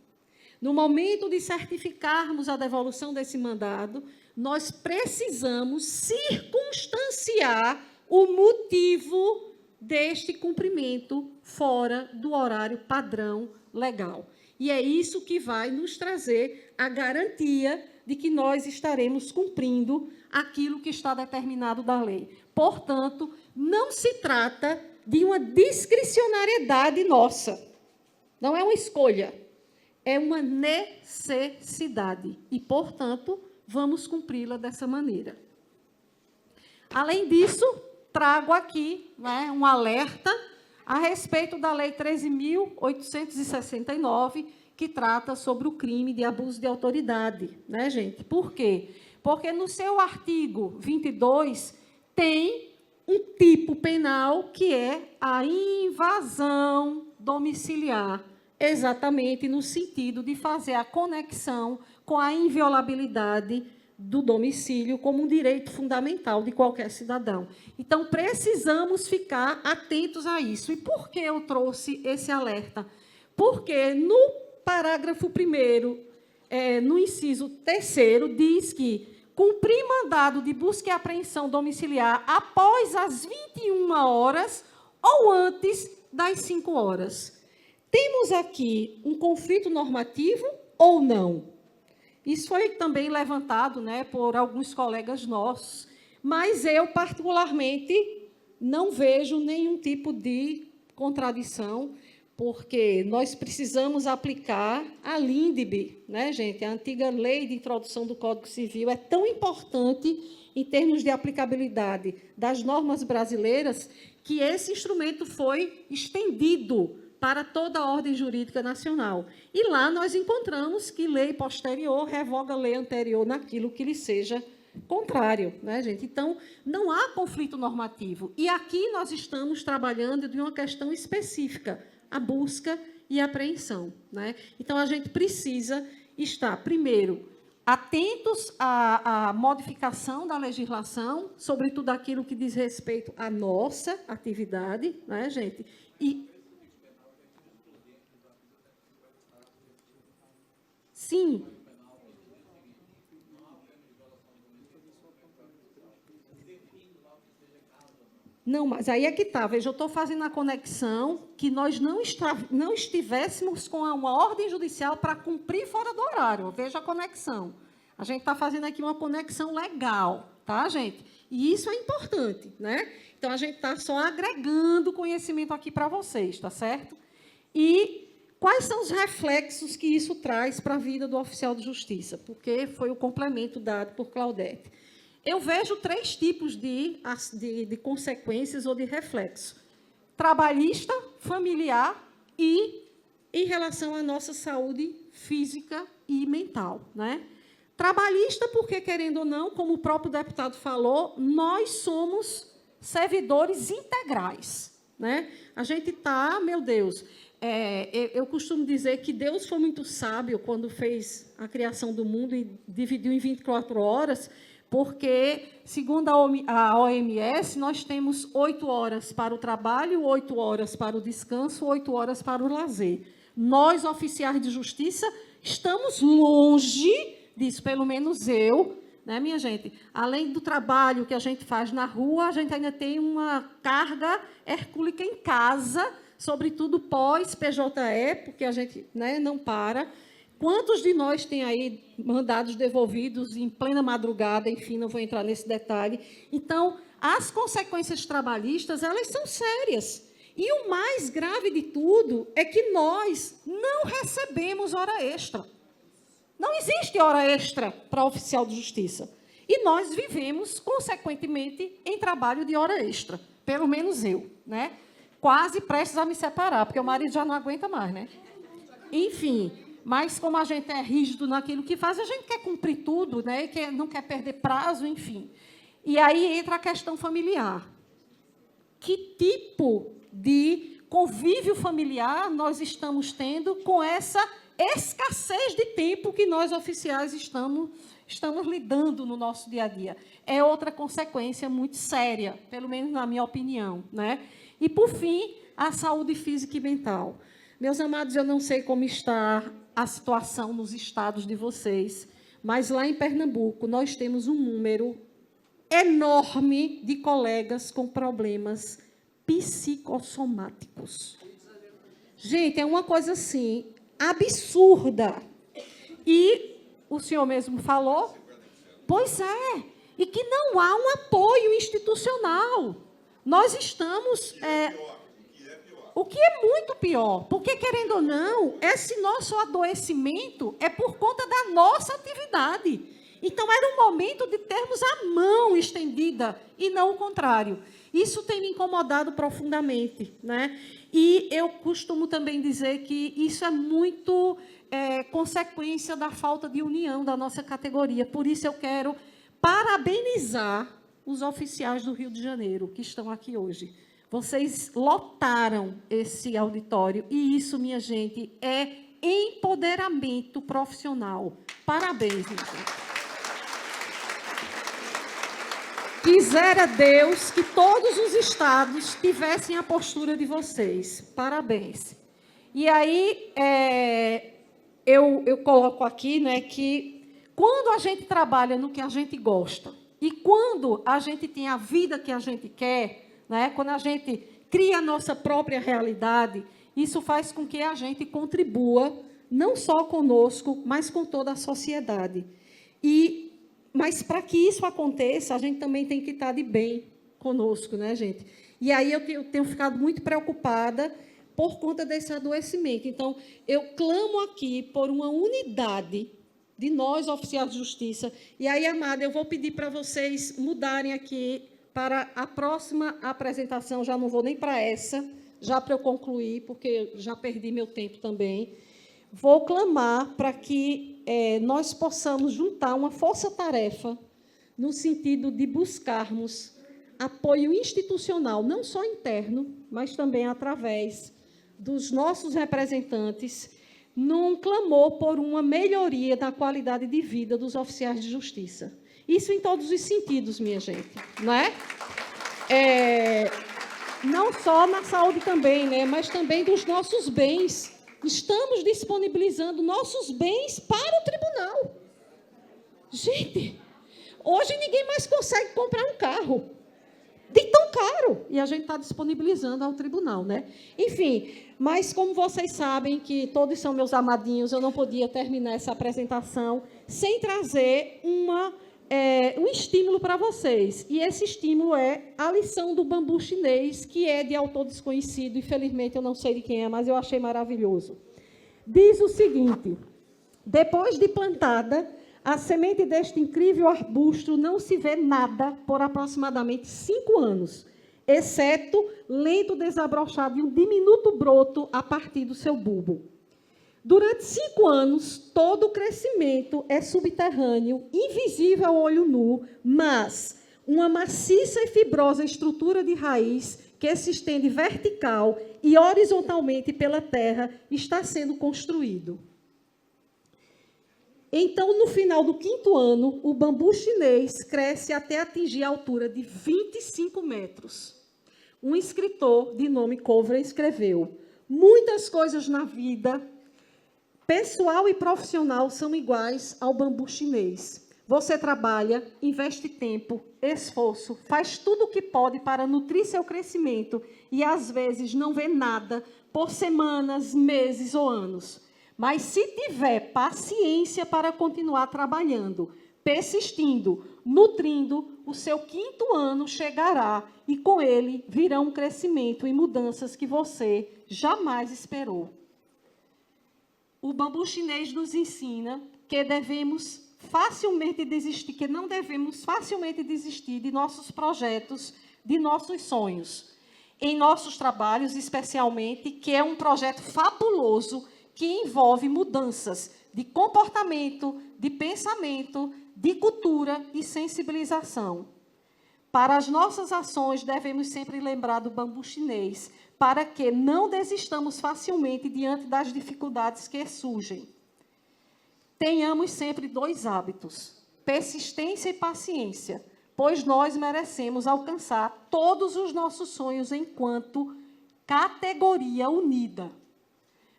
No momento de certificarmos a devolução desse mandado, nós precisamos circunstanciar o motivo deste cumprimento fora do horário padrão legal. E é isso que vai nos trazer a garantia de que nós estaremos cumprindo aquilo que está determinado da lei. Portanto, não se trata de uma discricionariedade nossa. Não é uma escolha, é uma necessidade. E, portanto, vamos cumpri-la dessa maneira. Além disso, trago aqui, né, um alerta a respeito da Lei 13.869, que trata sobre o crime de abuso de autoridade, né, gente? Por quê? Porque no seu artigo 22 tem um tipo penal que é a invasão domiciliar, exatamente no sentido de fazer a conexão com a inviolabilidade do domicílio como um direito fundamental de qualquer cidadão. Então, precisamos ficar atentos a isso. E por que eu trouxe esse alerta? Porque no parágrafo 1º, no inciso 3º, diz que cumprir mandado de busca e apreensão domiciliar após as 21 horas ou antes das 5 horas. Temos aqui um conflito normativo ou não? Isso foi também levantado, né, por alguns colegas nossos, mas eu, particularmente, não vejo nenhum tipo de contradição, porque nós precisamos aplicar a LINDB, né, gente? A antiga Lei de Introdução do Código Civil é tão importante em termos de aplicabilidade das normas brasileiras que esse instrumento foi estendido para toda a ordem jurídica nacional. E lá nós encontramos que lei posterior revoga lei anterior naquilo que lhe seja contrário, né, gente? Então, não há conflito normativo. E aqui nós estamos trabalhando de uma questão específica, a busca e a apreensão, né? Então, a gente precisa estar, primeiro, atentos à modificação da legislação, sobretudo aquilo que diz respeito à nossa atividade, né, gente? Sim. Não, mas aí é que está. Veja, eu estou fazendo a conexão que nós não estivéssemos com uma ordem judicial para cumprir fora do horário. Veja a conexão. A gente está fazendo aqui uma conexão legal, tá, gente? E isso é importante, né? Então, a gente está só agregando conhecimento aqui para vocês, tá certo? E quais são os reflexos que isso traz para a vida do oficial de justiça? Porque foi o complemento dado por Claudete. Eu vejo 3 tipos de consequências ou de reflexo: trabalhista, familiar e em relação à nossa saúde física e mental, né? Trabalhista, porque, querendo ou não, como o próprio deputado falou, nós somos servidores integrais, né? A gente está, meu Deus, eu costumo dizer que Deus foi muito sábio quando fez a criação do mundo e dividiu em 24 horas, porque, segundo a OMS, nós temos 8 horas para o trabalho, 8 horas para o descanso, 8 horas para o lazer. Nós, oficiais de justiça, estamos longe disso, pelo menos eu, né, minha gente? Além do trabalho que a gente faz na rua, a gente ainda tem uma carga hercúlica em casa, sobretudo pós-PJE, porque a gente, né, não para. Quantos de nós têm aí mandados devolvidos em plena madrugada? Enfim, não vou entrar nesse detalhe. Então, as consequências trabalhistas, elas são sérias. E o mais grave de tudo é que nós não recebemos hora extra. Não existe hora extra para oficial de justiça. E nós vivemos, consequentemente, em trabalho de hora extra. Pelo menos eu, né? Quase prestes a me separar, porque o marido já não aguenta mais, né? Enfim, mas como a gente é rígido naquilo que faz, a gente quer cumprir tudo, né? E não quer perder prazo, enfim. E aí entra a questão familiar. Que tipo de convívio familiar nós estamos tendo com essa escassez de tempo que nós, oficiais, estamos lidando no nosso dia a dia? É outra consequência muito séria, pelo menos na minha opinião, né? E, por fim, a saúde física e mental. Meus amados, eu não sei como está a situação nos estados de vocês, mas lá em Pernambuco nós temos um número enorme de colegas com problemas psicossomáticos. Gente, é uma coisa assim, absurda. E o senhor mesmo falou, pois é, e que não há um apoio institucional. Nós estamos... o que é muito pior, porque, querendo ou não, esse nosso adoecimento é por conta da nossa atividade. Então, era um momento de termos a mão estendida e não o contrário. Isso tem me incomodado profundamente, né? E eu costumo também dizer que isso é muito consequência da falta de união da nossa categoria. Por isso, eu quero parabenizar os oficiais do Rio de Janeiro que estão aqui hoje. Vocês lotaram esse auditório e isso, minha gente, é empoderamento profissional. Parabéns, minha gente. Quisera Deus que todos os estados tivessem a postura de vocês. Parabéns. E aí, eu coloco aqui, né, que quando a gente trabalha no que a gente gosta e quando a gente tem a vida que a gente quer, né, quando a gente cria a nossa própria realidade, isso faz com que a gente contribua, não só conosco, mas com toda a sociedade. Mas, para que isso aconteça, a gente também tem que estar de bem conosco, né, gente? E aí eu tenho ficado muito preocupada por conta desse adoecimento. Então, eu clamo aqui por uma unidade de nós, oficiais de justiça. E aí, amada, eu vou pedir para vocês mudarem aqui para a próxima apresentação. Já não vou nem para essa, já para eu concluir, porque já perdi meu tempo também. Vou clamar para que nós possamos juntar uma força-tarefa no sentido de buscarmos apoio institucional, não só interno, mas também através dos nossos representantes, num clamor por uma melhoria da qualidade de vida dos oficiais de justiça. Isso em todos os sentidos, minha gente, não é? Não só na saúde também, né, mas também dos nossos bens. Estamos disponibilizando nossos bens para o tribunal. Gente, hoje ninguém mais consegue comprar um carro de tão caro. E a gente está disponibilizando ao tribunal, né? Enfim, mas como vocês sabem que todos são meus amadinhos, eu não podia terminar essa apresentação sem trazer um estímulo para vocês. E esse estímulo é a lição do bambu chinês, que é de autor desconhecido, infelizmente eu não sei de quem é, mas eu achei maravilhoso. Diz o seguinte: depois de plantada, a semente deste incrível arbusto não se vê nada por aproximadamente 5 anos, exceto lento desabrochar de um diminuto broto a partir do seu bulbo. Durante 5 anos, todo o crescimento é subterrâneo, invisível ao olho nu, mas uma maciça e fibrosa estrutura de raiz que se estende vertical e horizontalmente pela terra está sendo construído. Então, no final do 5º ano, o bambu chinês cresce até atingir a altura de 25 metros. Um escritor de nome Cover escreveu: muitas coisas na vida, pessoal e profissional, são iguais ao bambu chinês. Você trabalha, investe tempo, esforço, faz tudo o que pode para nutrir seu crescimento e, às vezes, não vê nada por semanas, meses ou anos. Mas, se tiver paciência para continuar trabalhando, persistindo, nutrindo, o seu 5º ano chegará e, com ele, virão um crescimento e mudanças que você jamais esperou. O bambu chinês nos ensina que não devemos facilmente desistir de nossos projetos, de nossos sonhos, em nossos trabalhos, especialmente, que é um projeto fabuloso que envolve mudanças de comportamento, de pensamento, de cultura e sensibilização. Para as nossas ações, devemos sempre lembrar do bambu chinês, para que não desistamos facilmente diante das dificuldades que surgem. Tenhamos sempre 2 hábitos: persistência e paciência, pois nós merecemos alcançar todos os nossos sonhos enquanto categoria unida.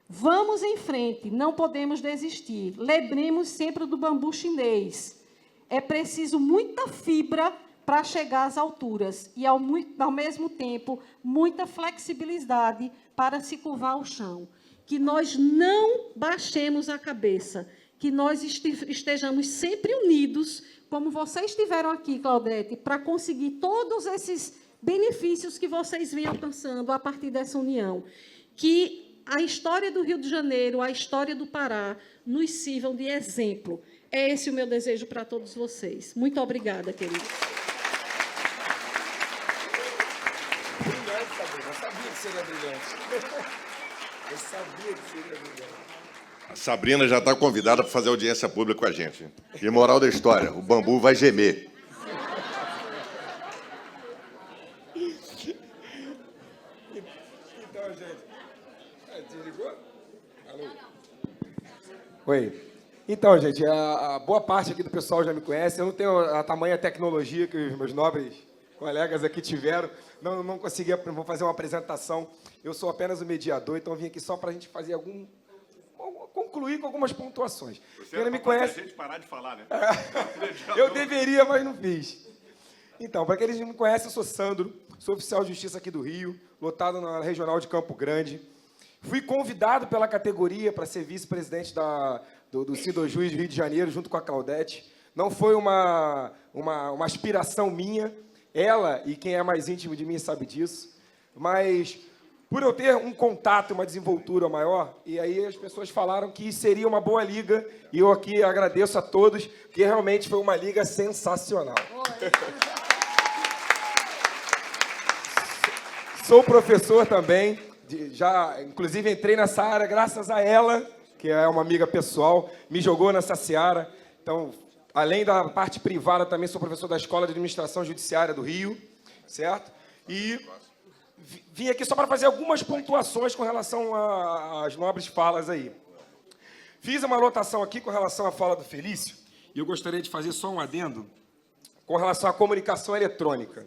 Vamos em frente, não podemos desistir. Lembremos sempre do bambu chinês. É preciso muita fibra para chegar às alturas e, ao mesmo tempo, muita flexibilidade para se curvar ao chão. Que nós não baixemos a cabeça, que nós estejamos sempre unidos, como vocês estiveram aqui, Claudete, para conseguir todos esses benefícios que vocês vêm alcançando a partir dessa união. Que a história do Rio de Janeiro, a história do Pará, nos sirvam de exemplo. É esse o meu desejo para todos vocês. Muito obrigada, queridos. Brilhante, Sabrina. Eu sabia que seria brilhante. Eu sabia que seria brilhante. A Sabrina já está convidada para fazer audiência pública com a gente. E moral da história, o bambu vai gemer. Então, gente... Desligou? Alô? Oi. Então, gente, a boa parte aqui do pessoal já me conhece. Eu não tenho a tamanha tecnologia que os meus nobres colegas aqui tiveram. Não consegui vou fazer uma apresentação. Eu sou apenas o mediador, então eu vim aqui só para a gente fazer concluir com algumas pontuações. Quem não me conhece... a gente parar de falar, né? Eu deveria, mas não fiz. Então, para aqueles que não me conhecem, eu sou Sandro, sou oficial de justiça aqui do Rio, lotado na Regional de Campo Grande. Fui convidado pela categoria para ser vice-presidente do Sidojuiz Rio de Janeiro, junto com a Claudete. Não foi uma aspiração minha, ela e quem é mais íntimo de mim sabe disso, mas por eu ter um contato, uma desenvoltura maior, e aí as pessoas falaram que seria uma boa liga, e eu aqui agradeço a todos, porque realmente foi uma liga sensacional. Sou professor também, inclusive entrei nessa área graças a ela, que é uma amiga pessoal, me jogou nessa seara. Então, além da parte privada, também sou professor da Escola de Administração Judiciária do Rio, certo? E vim aqui só para fazer algumas pontuações com relação às nobres falas aí. Fiz uma anotação aqui com relação à fala do Felício, e eu gostaria de fazer só um adendo com relação à comunicação eletrônica.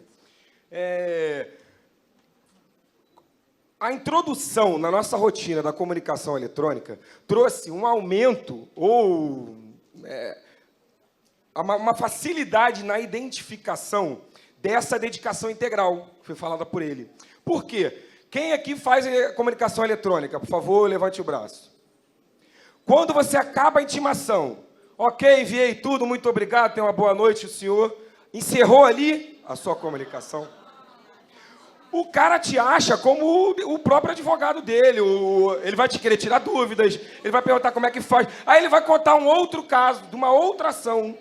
A introdução na nossa rotina da comunicação eletrônica trouxe um aumento ou uma facilidade na identificação dessa dedicação integral que foi falada por ele. Por quê? Quem aqui faz comunicação eletrônica? Por favor, levante o braço. Quando você acaba a intimação, ok, enviei tudo, muito obrigado, tenha uma boa noite, o senhor encerrou ali a sua comunicação. O cara te acha como o próprio advogado dele, ele vai te querer tirar dúvidas, ele vai perguntar como é que faz, aí ele vai contar um outro caso, de uma outra ação,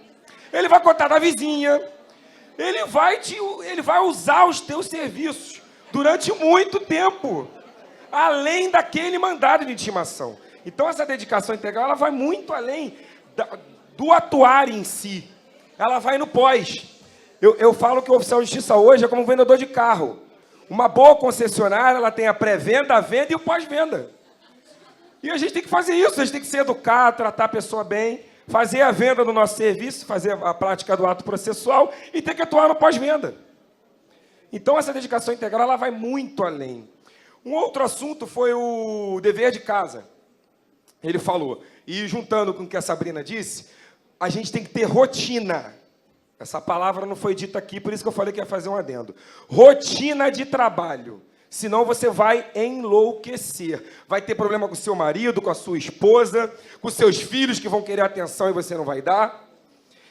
ele vai contar da vizinha, ele vai usar os teus serviços durante muito tempo, além daquele mandado de intimação. Então, essa dedicação integral, ela vai muito além do atuar em si, ela vai no pós. Eu falo que o oficial de justiça hoje é como um vendedor de carro. Uma boa concessionária, ela tem a pré-venda, a venda e o pós-venda. E a gente tem que fazer isso, a gente tem que se educar, tratar a pessoa bem, fazer a venda do nosso serviço, fazer a prática do ato processual e ter que atuar no pós-venda. Então, essa dedicação integral, ela vai muito além. Um outro assunto foi o dever de casa. Ele falou, e juntando com o que a Sabrina disse, a gente tem que ter rotina. Essa palavra não foi dita aqui, por isso que eu falei que ia fazer um adendo. Rotina de trabalho. Senão você vai enlouquecer. Vai ter problema com o seu marido, com a sua esposa, com seus filhos que vão querer atenção e você não vai dar.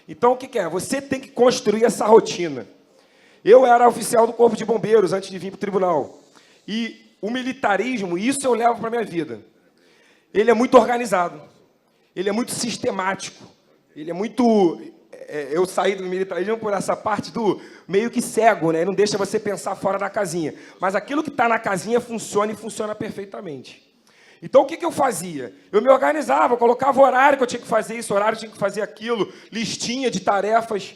Então, o que é? Você tem que construir essa rotina. Eu era oficial do Corpo de Bombeiros antes de vir para o tribunal. E o militarismo, isso eu levo para a minha vida. Ele é muito organizado. Ele é muito sistemático. Ele é muito... Eu saí do militarismo por essa parte do meio que cego, né? Não deixa você pensar fora da casinha. Mas aquilo que está na casinha funciona e funciona perfeitamente. Então, o que eu fazia? Eu me organizava, eu colocava o horário que eu tinha que fazer isso, horário que eu tinha que fazer aquilo, listinha de tarefas.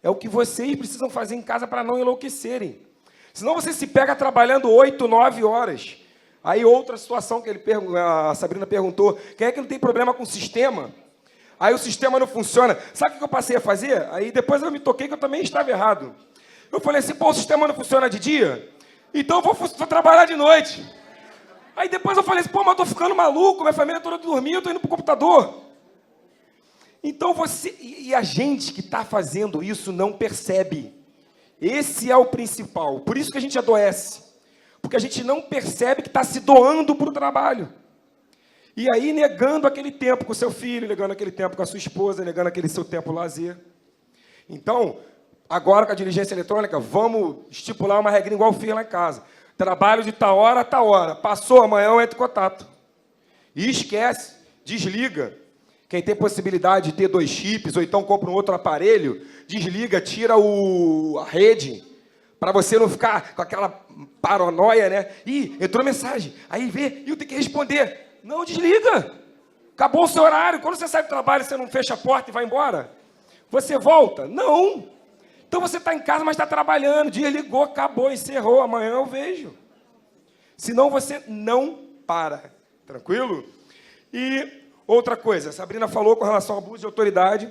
É o que vocês precisam fazer em casa para não enlouquecerem. Senão você se pega trabalhando 8, 9 horas. Aí outra situação que a Sabrina perguntou, quem é que não tem problema com o sistema? Aí o sistema não funciona. Sabe o que eu passei a fazer? Aí depois eu me toquei que eu também estava errado. Eu falei assim, pô, o sistema não funciona de dia? Então eu vou trabalhar de noite. Aí depois eu falei assim, pô, mas eu tô ficando maluco, minha família toda dormindo, eu tô indo pro computador. Então você... E a gente que está fazendo isso não percebe. Esse é o principal. Por isso que a gente adoece. Porque a gente não percebe que está se doando para o trabalho. E aí negando aquele tempo com o seu filho, negando aquele tempo com a sua esposa, negando aquele seu tempo lazer. Então, agora com a diligência eletrônica, vamos estipular uma regrinha igual eu fiz lá em casa. Trabalho de tal hora a tal hora. Passou, amanhã eu entro em contato. E esquece, desliga. Quem tem possibilidade de ter 2 chips, ou então compra um outro aparelho, desliga, tira a rede, para você não ficar com aquela paranoia, né? Ih, entrou mensagem, aí vê, e eu tenho que responder. Não, desliga. Acabou o seu horário. Quando você sai do trabalho, você não fecha a porta e vai embora? Você volta? Não. Então você está em casa, mas está trabalhando. Dia ligou, acabou, encerrou. Amanhã eu vejo. Senão você não para. Tranquilo? E outra coisa, a Sabrina falou com relação ao abuso de autoridade.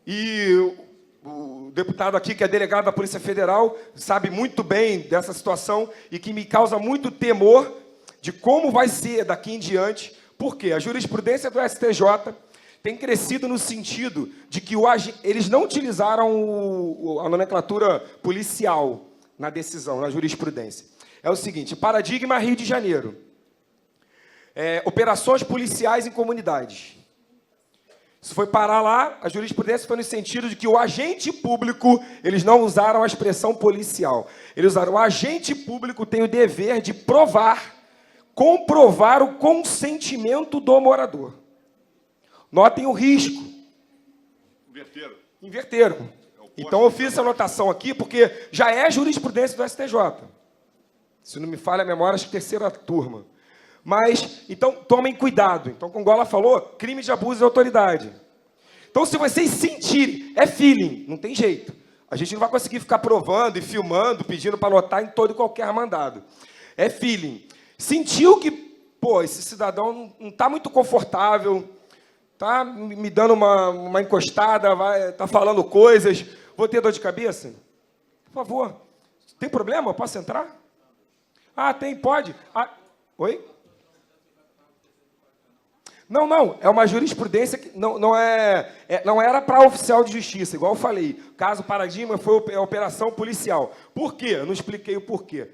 E o deputado aqui, que é delegado da Polícia Federal, sabe muito bem dessa situação e que me causa muito temor de como vai ser daqui em diante. Por quê? A jurisprudência do STJ tem crescido no sentido de que eles não utilizaram a nomenclatura policial na decisão, na jurisprudência. É o seguinte, paradigma Rio de Janeiro. Operações policiais em comunidades. Isso foi parar lá, a jurisprudência foi no sentido de que o agente público, eles não usaram a expressão policial. Eles usaram o agente público tem o dever de comprovar o consentimento do morador. Notem o risco. Inverteram. Então, eu fiz essa anotação aqui, porque já é jurisprudência do STJ. Se não me falha a memória, acho que 3ª turma. Mas, então, tomem cuidado. Então, como ela falou, crime de abuso de autoridade. Então, se vocês sentirem, é feeling, não tem jeito. A gente não vai conseguir ficar provando e filmando, pedindo para anotar em todo e qualquer mandado. É feeling. Sentiu que, pô, esse cidadão não está muito confortável, está me dando uma encostada, está falando coisas, vou ter dor de cabeça? Por favor, tem problema? Posso entrar? Ah, tem, pode. Ah, oi? Não, é uma jurisprudência que não era para oficial de justiça, igual eu falei. Caso paradigma foi a operação policial. Por quê? Eu não expliquei o porquê.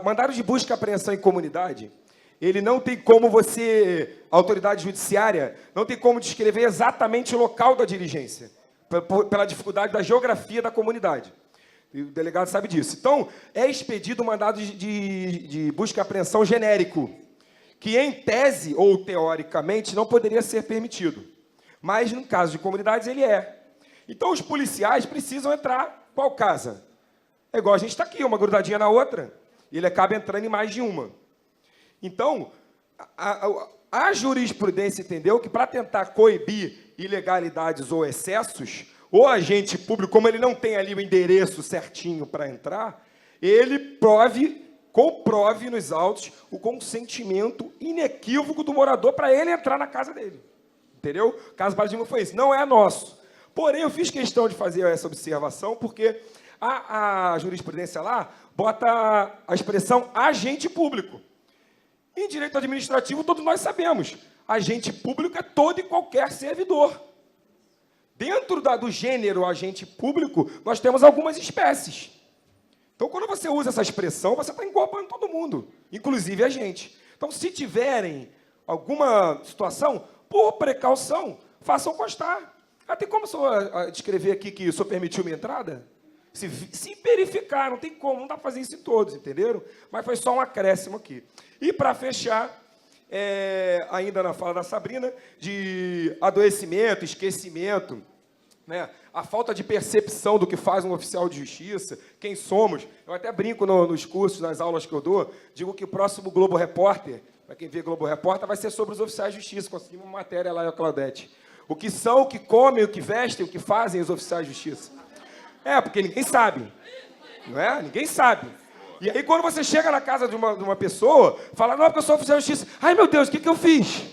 Mandado de busca e apreensão em comunidade, ele não tem como você, a autoridade judiciária, não tem como descrever exatamente o local da diligência, pela dificuldade da geografia da comunidade. E o delegado sabe disso. Então, é expedido um mandado de busca e apreensão genérico, que em tese, ou teoricamente, não poderia ser permitido. Mas, no caso de comunidades, ele é. Então, os policiais precisam entrar qual casa? É igual a gente está aqui, uma grudadinha na outra, e ele acaba entrando em mais de uma. Então, a jurisprudência entendeu que, para tentar coibir ilegalidades ou excessos, o agente público, como ele não tem ali o endereço certinho para entrar, ele comprove nos autos o consentimento inequívoco do morador para ele entrar na casa dele. Entendeu? O caso paradigma foi esse. Não é nosso. Porém, eu fiz questão de fazer essa observação porque a jurisprudência lá bota a expressão agente público. Em direito administrativo, todos nós sabemos. Agente público é todo e qualquer servidor. Dentro do gênero agente público, nós temos algumas espécies. Então, quando você usa essa expressão, você está englobando todo mundo, inclusive a gente. Então, se tiverem alguma situação, por precaução, façam constar. Tem como o senhor descrever aqui que o senhor permitiu minha entrada? Se verificar, não tem como, não dá para fazer isso em todos, entenderam? Mas foi só um acréscimo aqui. E, para fechar, ainda na fala da Sabrina, de adoecimento, esquecimento, né? A falta de percepção do que faz um oficial de justiça, quem somos. Eu até brinco nos cursos, nas aulas que eu dou, digo que o próximo Globo Repórter, para quem vê Globo Repórter, vai ser sobre os oficiais de justiça. Conseguimos uma matéria lá, Claudete. O que são, o que comem, o que vestem, o que fazem os oficiais de justiça. Porque ninguém sabe. Não é? Ninguém sabe. E aí, quando você chega na casa de uma pessoa, fala, não, porque eu sou oficial de justiça. Ai, meu Deus, o que eu fiz?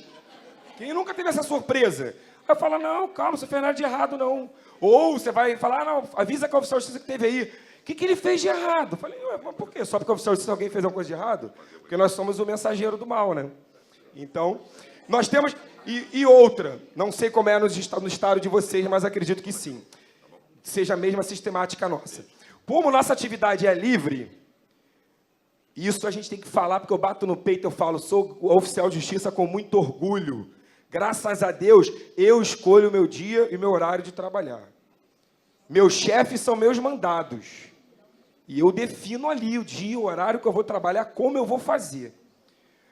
Quem nunca teve essa surpresa? Aí fala, não, calma, você não fez nada de errado, não. Ou você vai falar, não, avisa que é o oficial de justiça que teve aí. O que ele fez de errado? Eu falei, mas por quê? Só porque o oficial de justiça alguém fez alguma coisa de errado? Porque nós somos o mensageiro do mal, né? Então, nós temos... E outra, não sei como é no estado de vocês, mas acredito que sim. Seja a mesma sistemática nossa. Como nossa atividade é livre, isso a gente tem que falar, porque eu bato no peito, eu falo, sou oficial de justiça com muito orgulho. Graças a Deus, eu escolho o meu dia e meu horário de trabalhar. Meus chefes são meus mandados. E eu defino ali o dia, o horário que eu vou trabalhar, como eu vou fazer.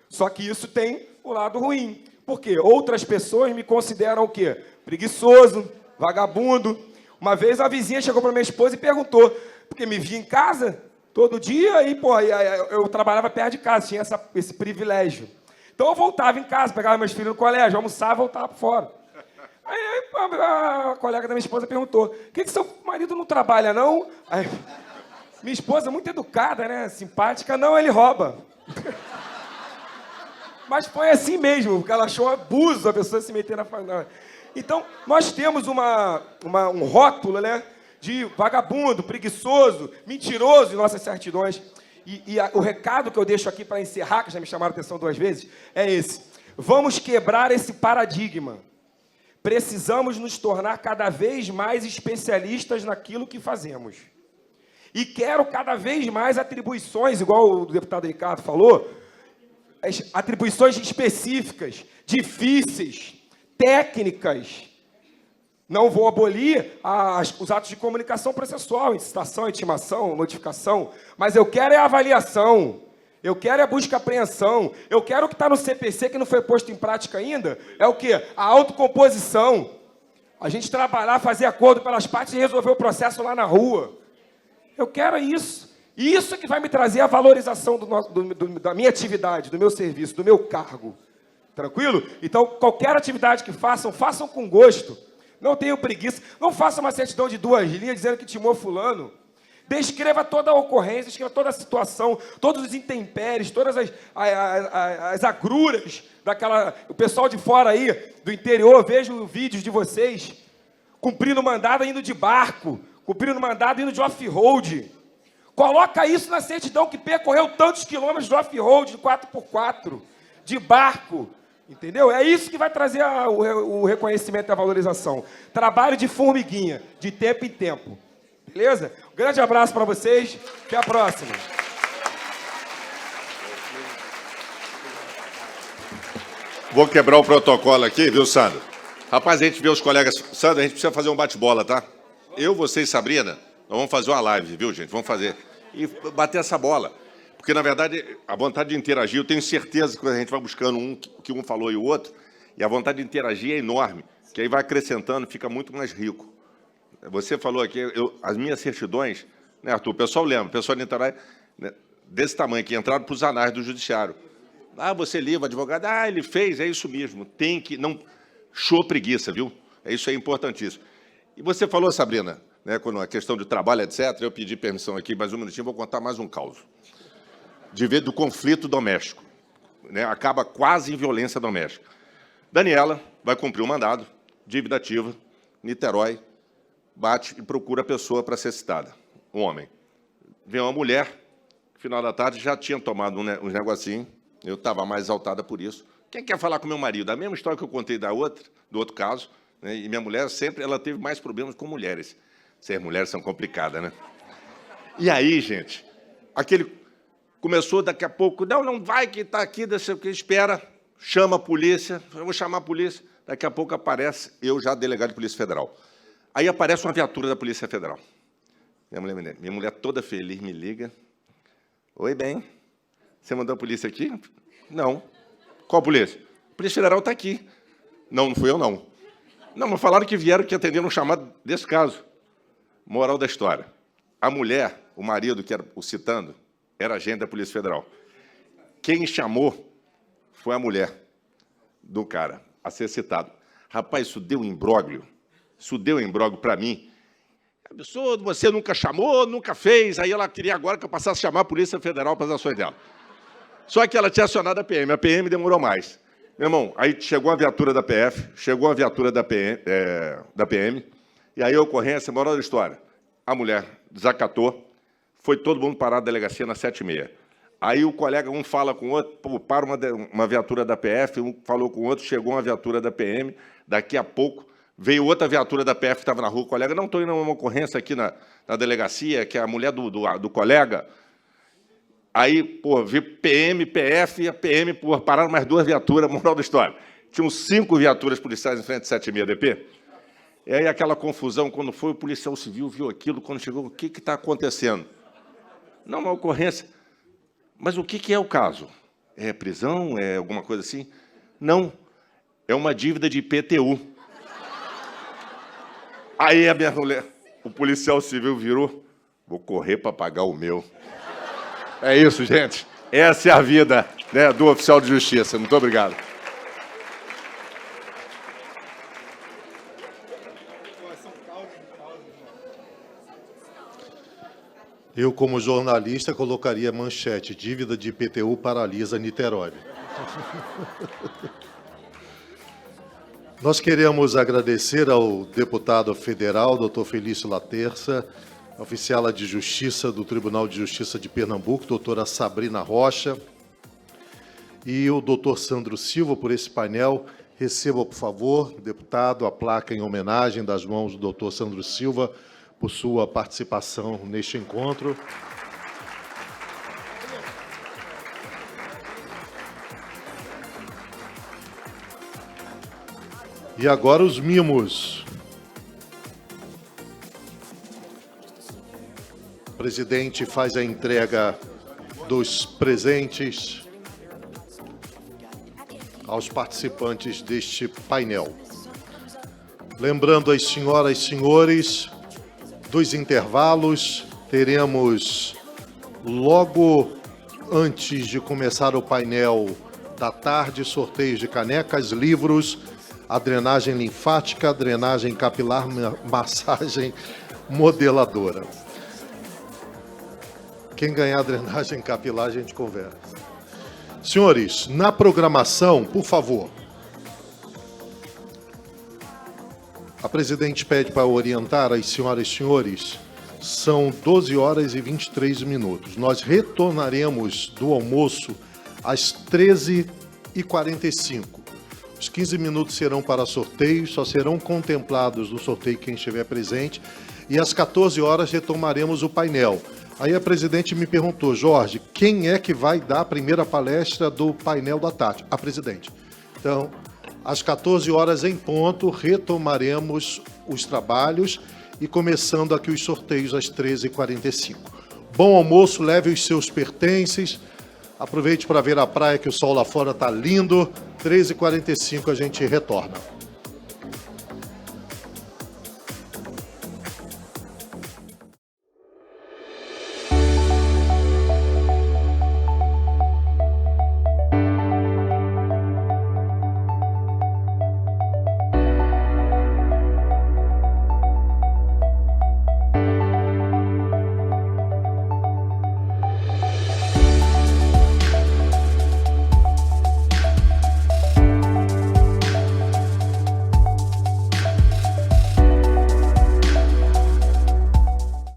Só que isso tem o lado ruim. Por quê? Outras pessoas me consideram o quê? Preguiçoso, vagabundo. Uma vez a vizinha chegou para minha esposa e perguntou, porque me via em casa todo dia e, pô, eu trabalhava perto de casa, tinha esse privilégio. Então eu voltava em casa, pegava meus filhos no colégio, almoçava e voltava para fora. Aí a colega da minha esposa perguntou, por que seu marido não trabalha, não? Aí, minha esposa, muito educada, né? Simpática, não, ele rouba. Mas foi assim mesmo, porque ela achou um abuso a pessoa se meter na família. Então, nós temos um rótulo, né, de vagabundo, preguiçoso, mentiroso em nossas certidões. O recado que eu deixo aqui para encerrar, que já me chamaram a atenção 2 vezes, é esse. Vamos quebrar esse paradigma. Precisamos nos tornar cada vez mais especialistas naquilo que fazemos. E quero cada vez mais atribuições, igual o deputado Ricardo falou, atribuições específicas, difíceis, técnicas. Não vou abolir os atos de comunicação processual, incitação, intimação, notificação, mas eu quero a avaliação, eu quero a busca e apreensão, eu quero o que está no CPC, que não foi posto em prática ainda, é o quê? A autocomposição. A gente trabalhar, fazer acordo pelas partes e resolver o processo lá na rua. Eu quero isso. Isso que vai me trazer a valorização da minha atividade, do meu serviço, do meu cargo. Tranquilo? Então, qualquer atividade que façam, façam com gosto. Não tenham preguiça. Não façam uma certidão de 2 linhas dizendo que timou fulano. Descreva toda a ocorrência, descreva toda a situação, todos os intempéries, todas as agruras daquela... O pessoal de fora aí, do interior, vejo vídeos de vocês cumprindo mandado indo de barco, cumprindo mandado indo de off-road. Coloca isso na certidão que percorreu tantos quilômetros de off-road, de 4x4, de barco. Entendeu? É isso que vai trazer o reconhecimento e a valorização. Trabalho de formiguinha, de tempo em tempo. Beleza? Um grande abraço para vocês. Até a próxima. Vou quebrar o protocolo aqui, viu, Sandro? Rapaz, a gente vê os colegas... Sandro, a gente precisa fazer um bate-bola, tá? Eu, você e Sabrina, nós vamos fazer uma live, viu, gente? Vamos fazer. E bater essa bola. Porque, na verdade, a vontade de interagir, eu tenho certeza que a gente vai buscando que um falou e o outro, e a vontade de interagir é enorme, que aí vai acrescentando, fica muito mais rico. Você falou aqui, as minhas certidões, né, Arthur? O pessoal lembra, o pessoal de Niterói, né, desse tamanho, que entraram para os anais do judiciário. Ah, você livra, advogado, ele fez, é isso mesmo, tem que... não show preguiça, viu? É isso aí, importantíssimo. E você falou, Sabrina, né, quando a questão de trabalho, etc., eu pedi permissão aqui, mais um minutinho, vou contar mais um caos. Do conflito doméstico. Né, acaba quase em violência doméstica. Daniela vai cumprir o mandado, dívida ativa, Niterói, bate e procura a pessoa para ser citada. Um homem. Vem uma mulher, final da tarde, já tinha tomado uns negocinhos, eu estava mais exaltada por isso. Quem quer falar com meu marido? A mesma história que eu contei do outro caso, né, e minha mulher sempre ela teve mais problemas com mulheres. Ser mulheres são complicadas, né? E aí, gente, começou daqui a pouco, não vai que está aqui, deixa que espera, chama a polícia, eu vou chamar a polícia, daqui a pouco aparece, eu já delegado de Polícia Federal. Aí aparece uma viatura da Polícia Federal. Minha mulher toda feliz me liga. Oi, bem, você mandou a polícia aqui? Não. Qual polícia? A Polícia Federal está aqui. Não fui eu, não. Não, mas falaram que vieram que atenderam um chamado desse caso. Moral da história. A mulher, o marido que era o citando, era agente da Polícia Federal. Quem chamou foi a mulher do cara a ser citado. Rapaz, isso deu imbróglio. Isso deu imbróglio para mim. Absurdo, você nunca chamou, nunca fez. Aí ela queria agora que eu passasse a chamar a Polícia Federal para as ações dela. Só que ela tinha acionado a PM. A PM demorou mais. Meu irmão, aí chegou a viatura da PF, chegou a viatura da PM, e aí a ocorrência, moral da história, a mulher desacatou, foi todo mundo parar da delegacia na 7h30. Aí o colega, um fala com o outro, para uma viatura da PF, um falou com o outro, chegou uma viatura da PM, daqui a pouco Veio outra viatura da PF que estava na rua, o colega, não, estou indo a uma ocorrência aqui na delegacia, que é a mulher do colega. Aí, pô, vi PM, PF e a PM, pô, pararam mais 2 viaturas, moral da história. Tinham 5 viaturas policiais em frente à 76 DP. E aí aquela confusão, quando foi o policial civil, viu aquilo, quando chegou, o que está acontecendo? Não, uma ocorrência. Mas o que é o caso? É prisão? É alguma coisa assim? Não, é uma dívida de IPTU. Aí a minha mulher, o policial civil virou, vou correr para pagar o meu. É isso, gente. Essa é a vida, né, do oficial de justiça. Muito obrigado. Eu, como jornalista, colocaria manchete: dívida de IPTU paralisa Niterói. Nós queremos agradecer ao deputado federal, doutor Felício Laterça, oficiala de Justiça do Tribunal de Justiça de Pernambuco, doutora Sabrina Rocha, e o doutor Sandro Silva, por esse painel. Receba, por favor, deputado, a placa em homenagem das mãos do doutor Sandro Silva, por sua participação neste encontro. E agora os mimos. O presidente faz a entrega dos presentes aos participantes deste painel. Lembrando às senhoras e senhores, dos intervalos, teremos, logo antes de começar o painel da tarde, sorteios de canecas, livros, a drenagem linfática, a drenagem capilar, massagem modeladora. Quem ganhar a drenagem capilar, a gente conversa. Senhores, na programação, por favor. A presidente pede para orientar as senhoras e senhores, são 12 horas e 23 minutos. Nós retornaremos do almoço às 13h45. Os 15 minutos serão para sorteios, só serão contemplados no sorteio quem estiver presente, e às 14 horas retomaremos o painel. Aí a presidente me perguntou, Jorge, quem é que vai dar a primeira palestra do painel da tarde? A presidente. Então, às 14 horas em ponto, retomaremos os trabalhos e começando aqui os sorteios às 13h45. Bom almoço, leve os seus pertences, aproveite para ver a praia, que o sol lá fora está lindo. 13h45 a gente retorna.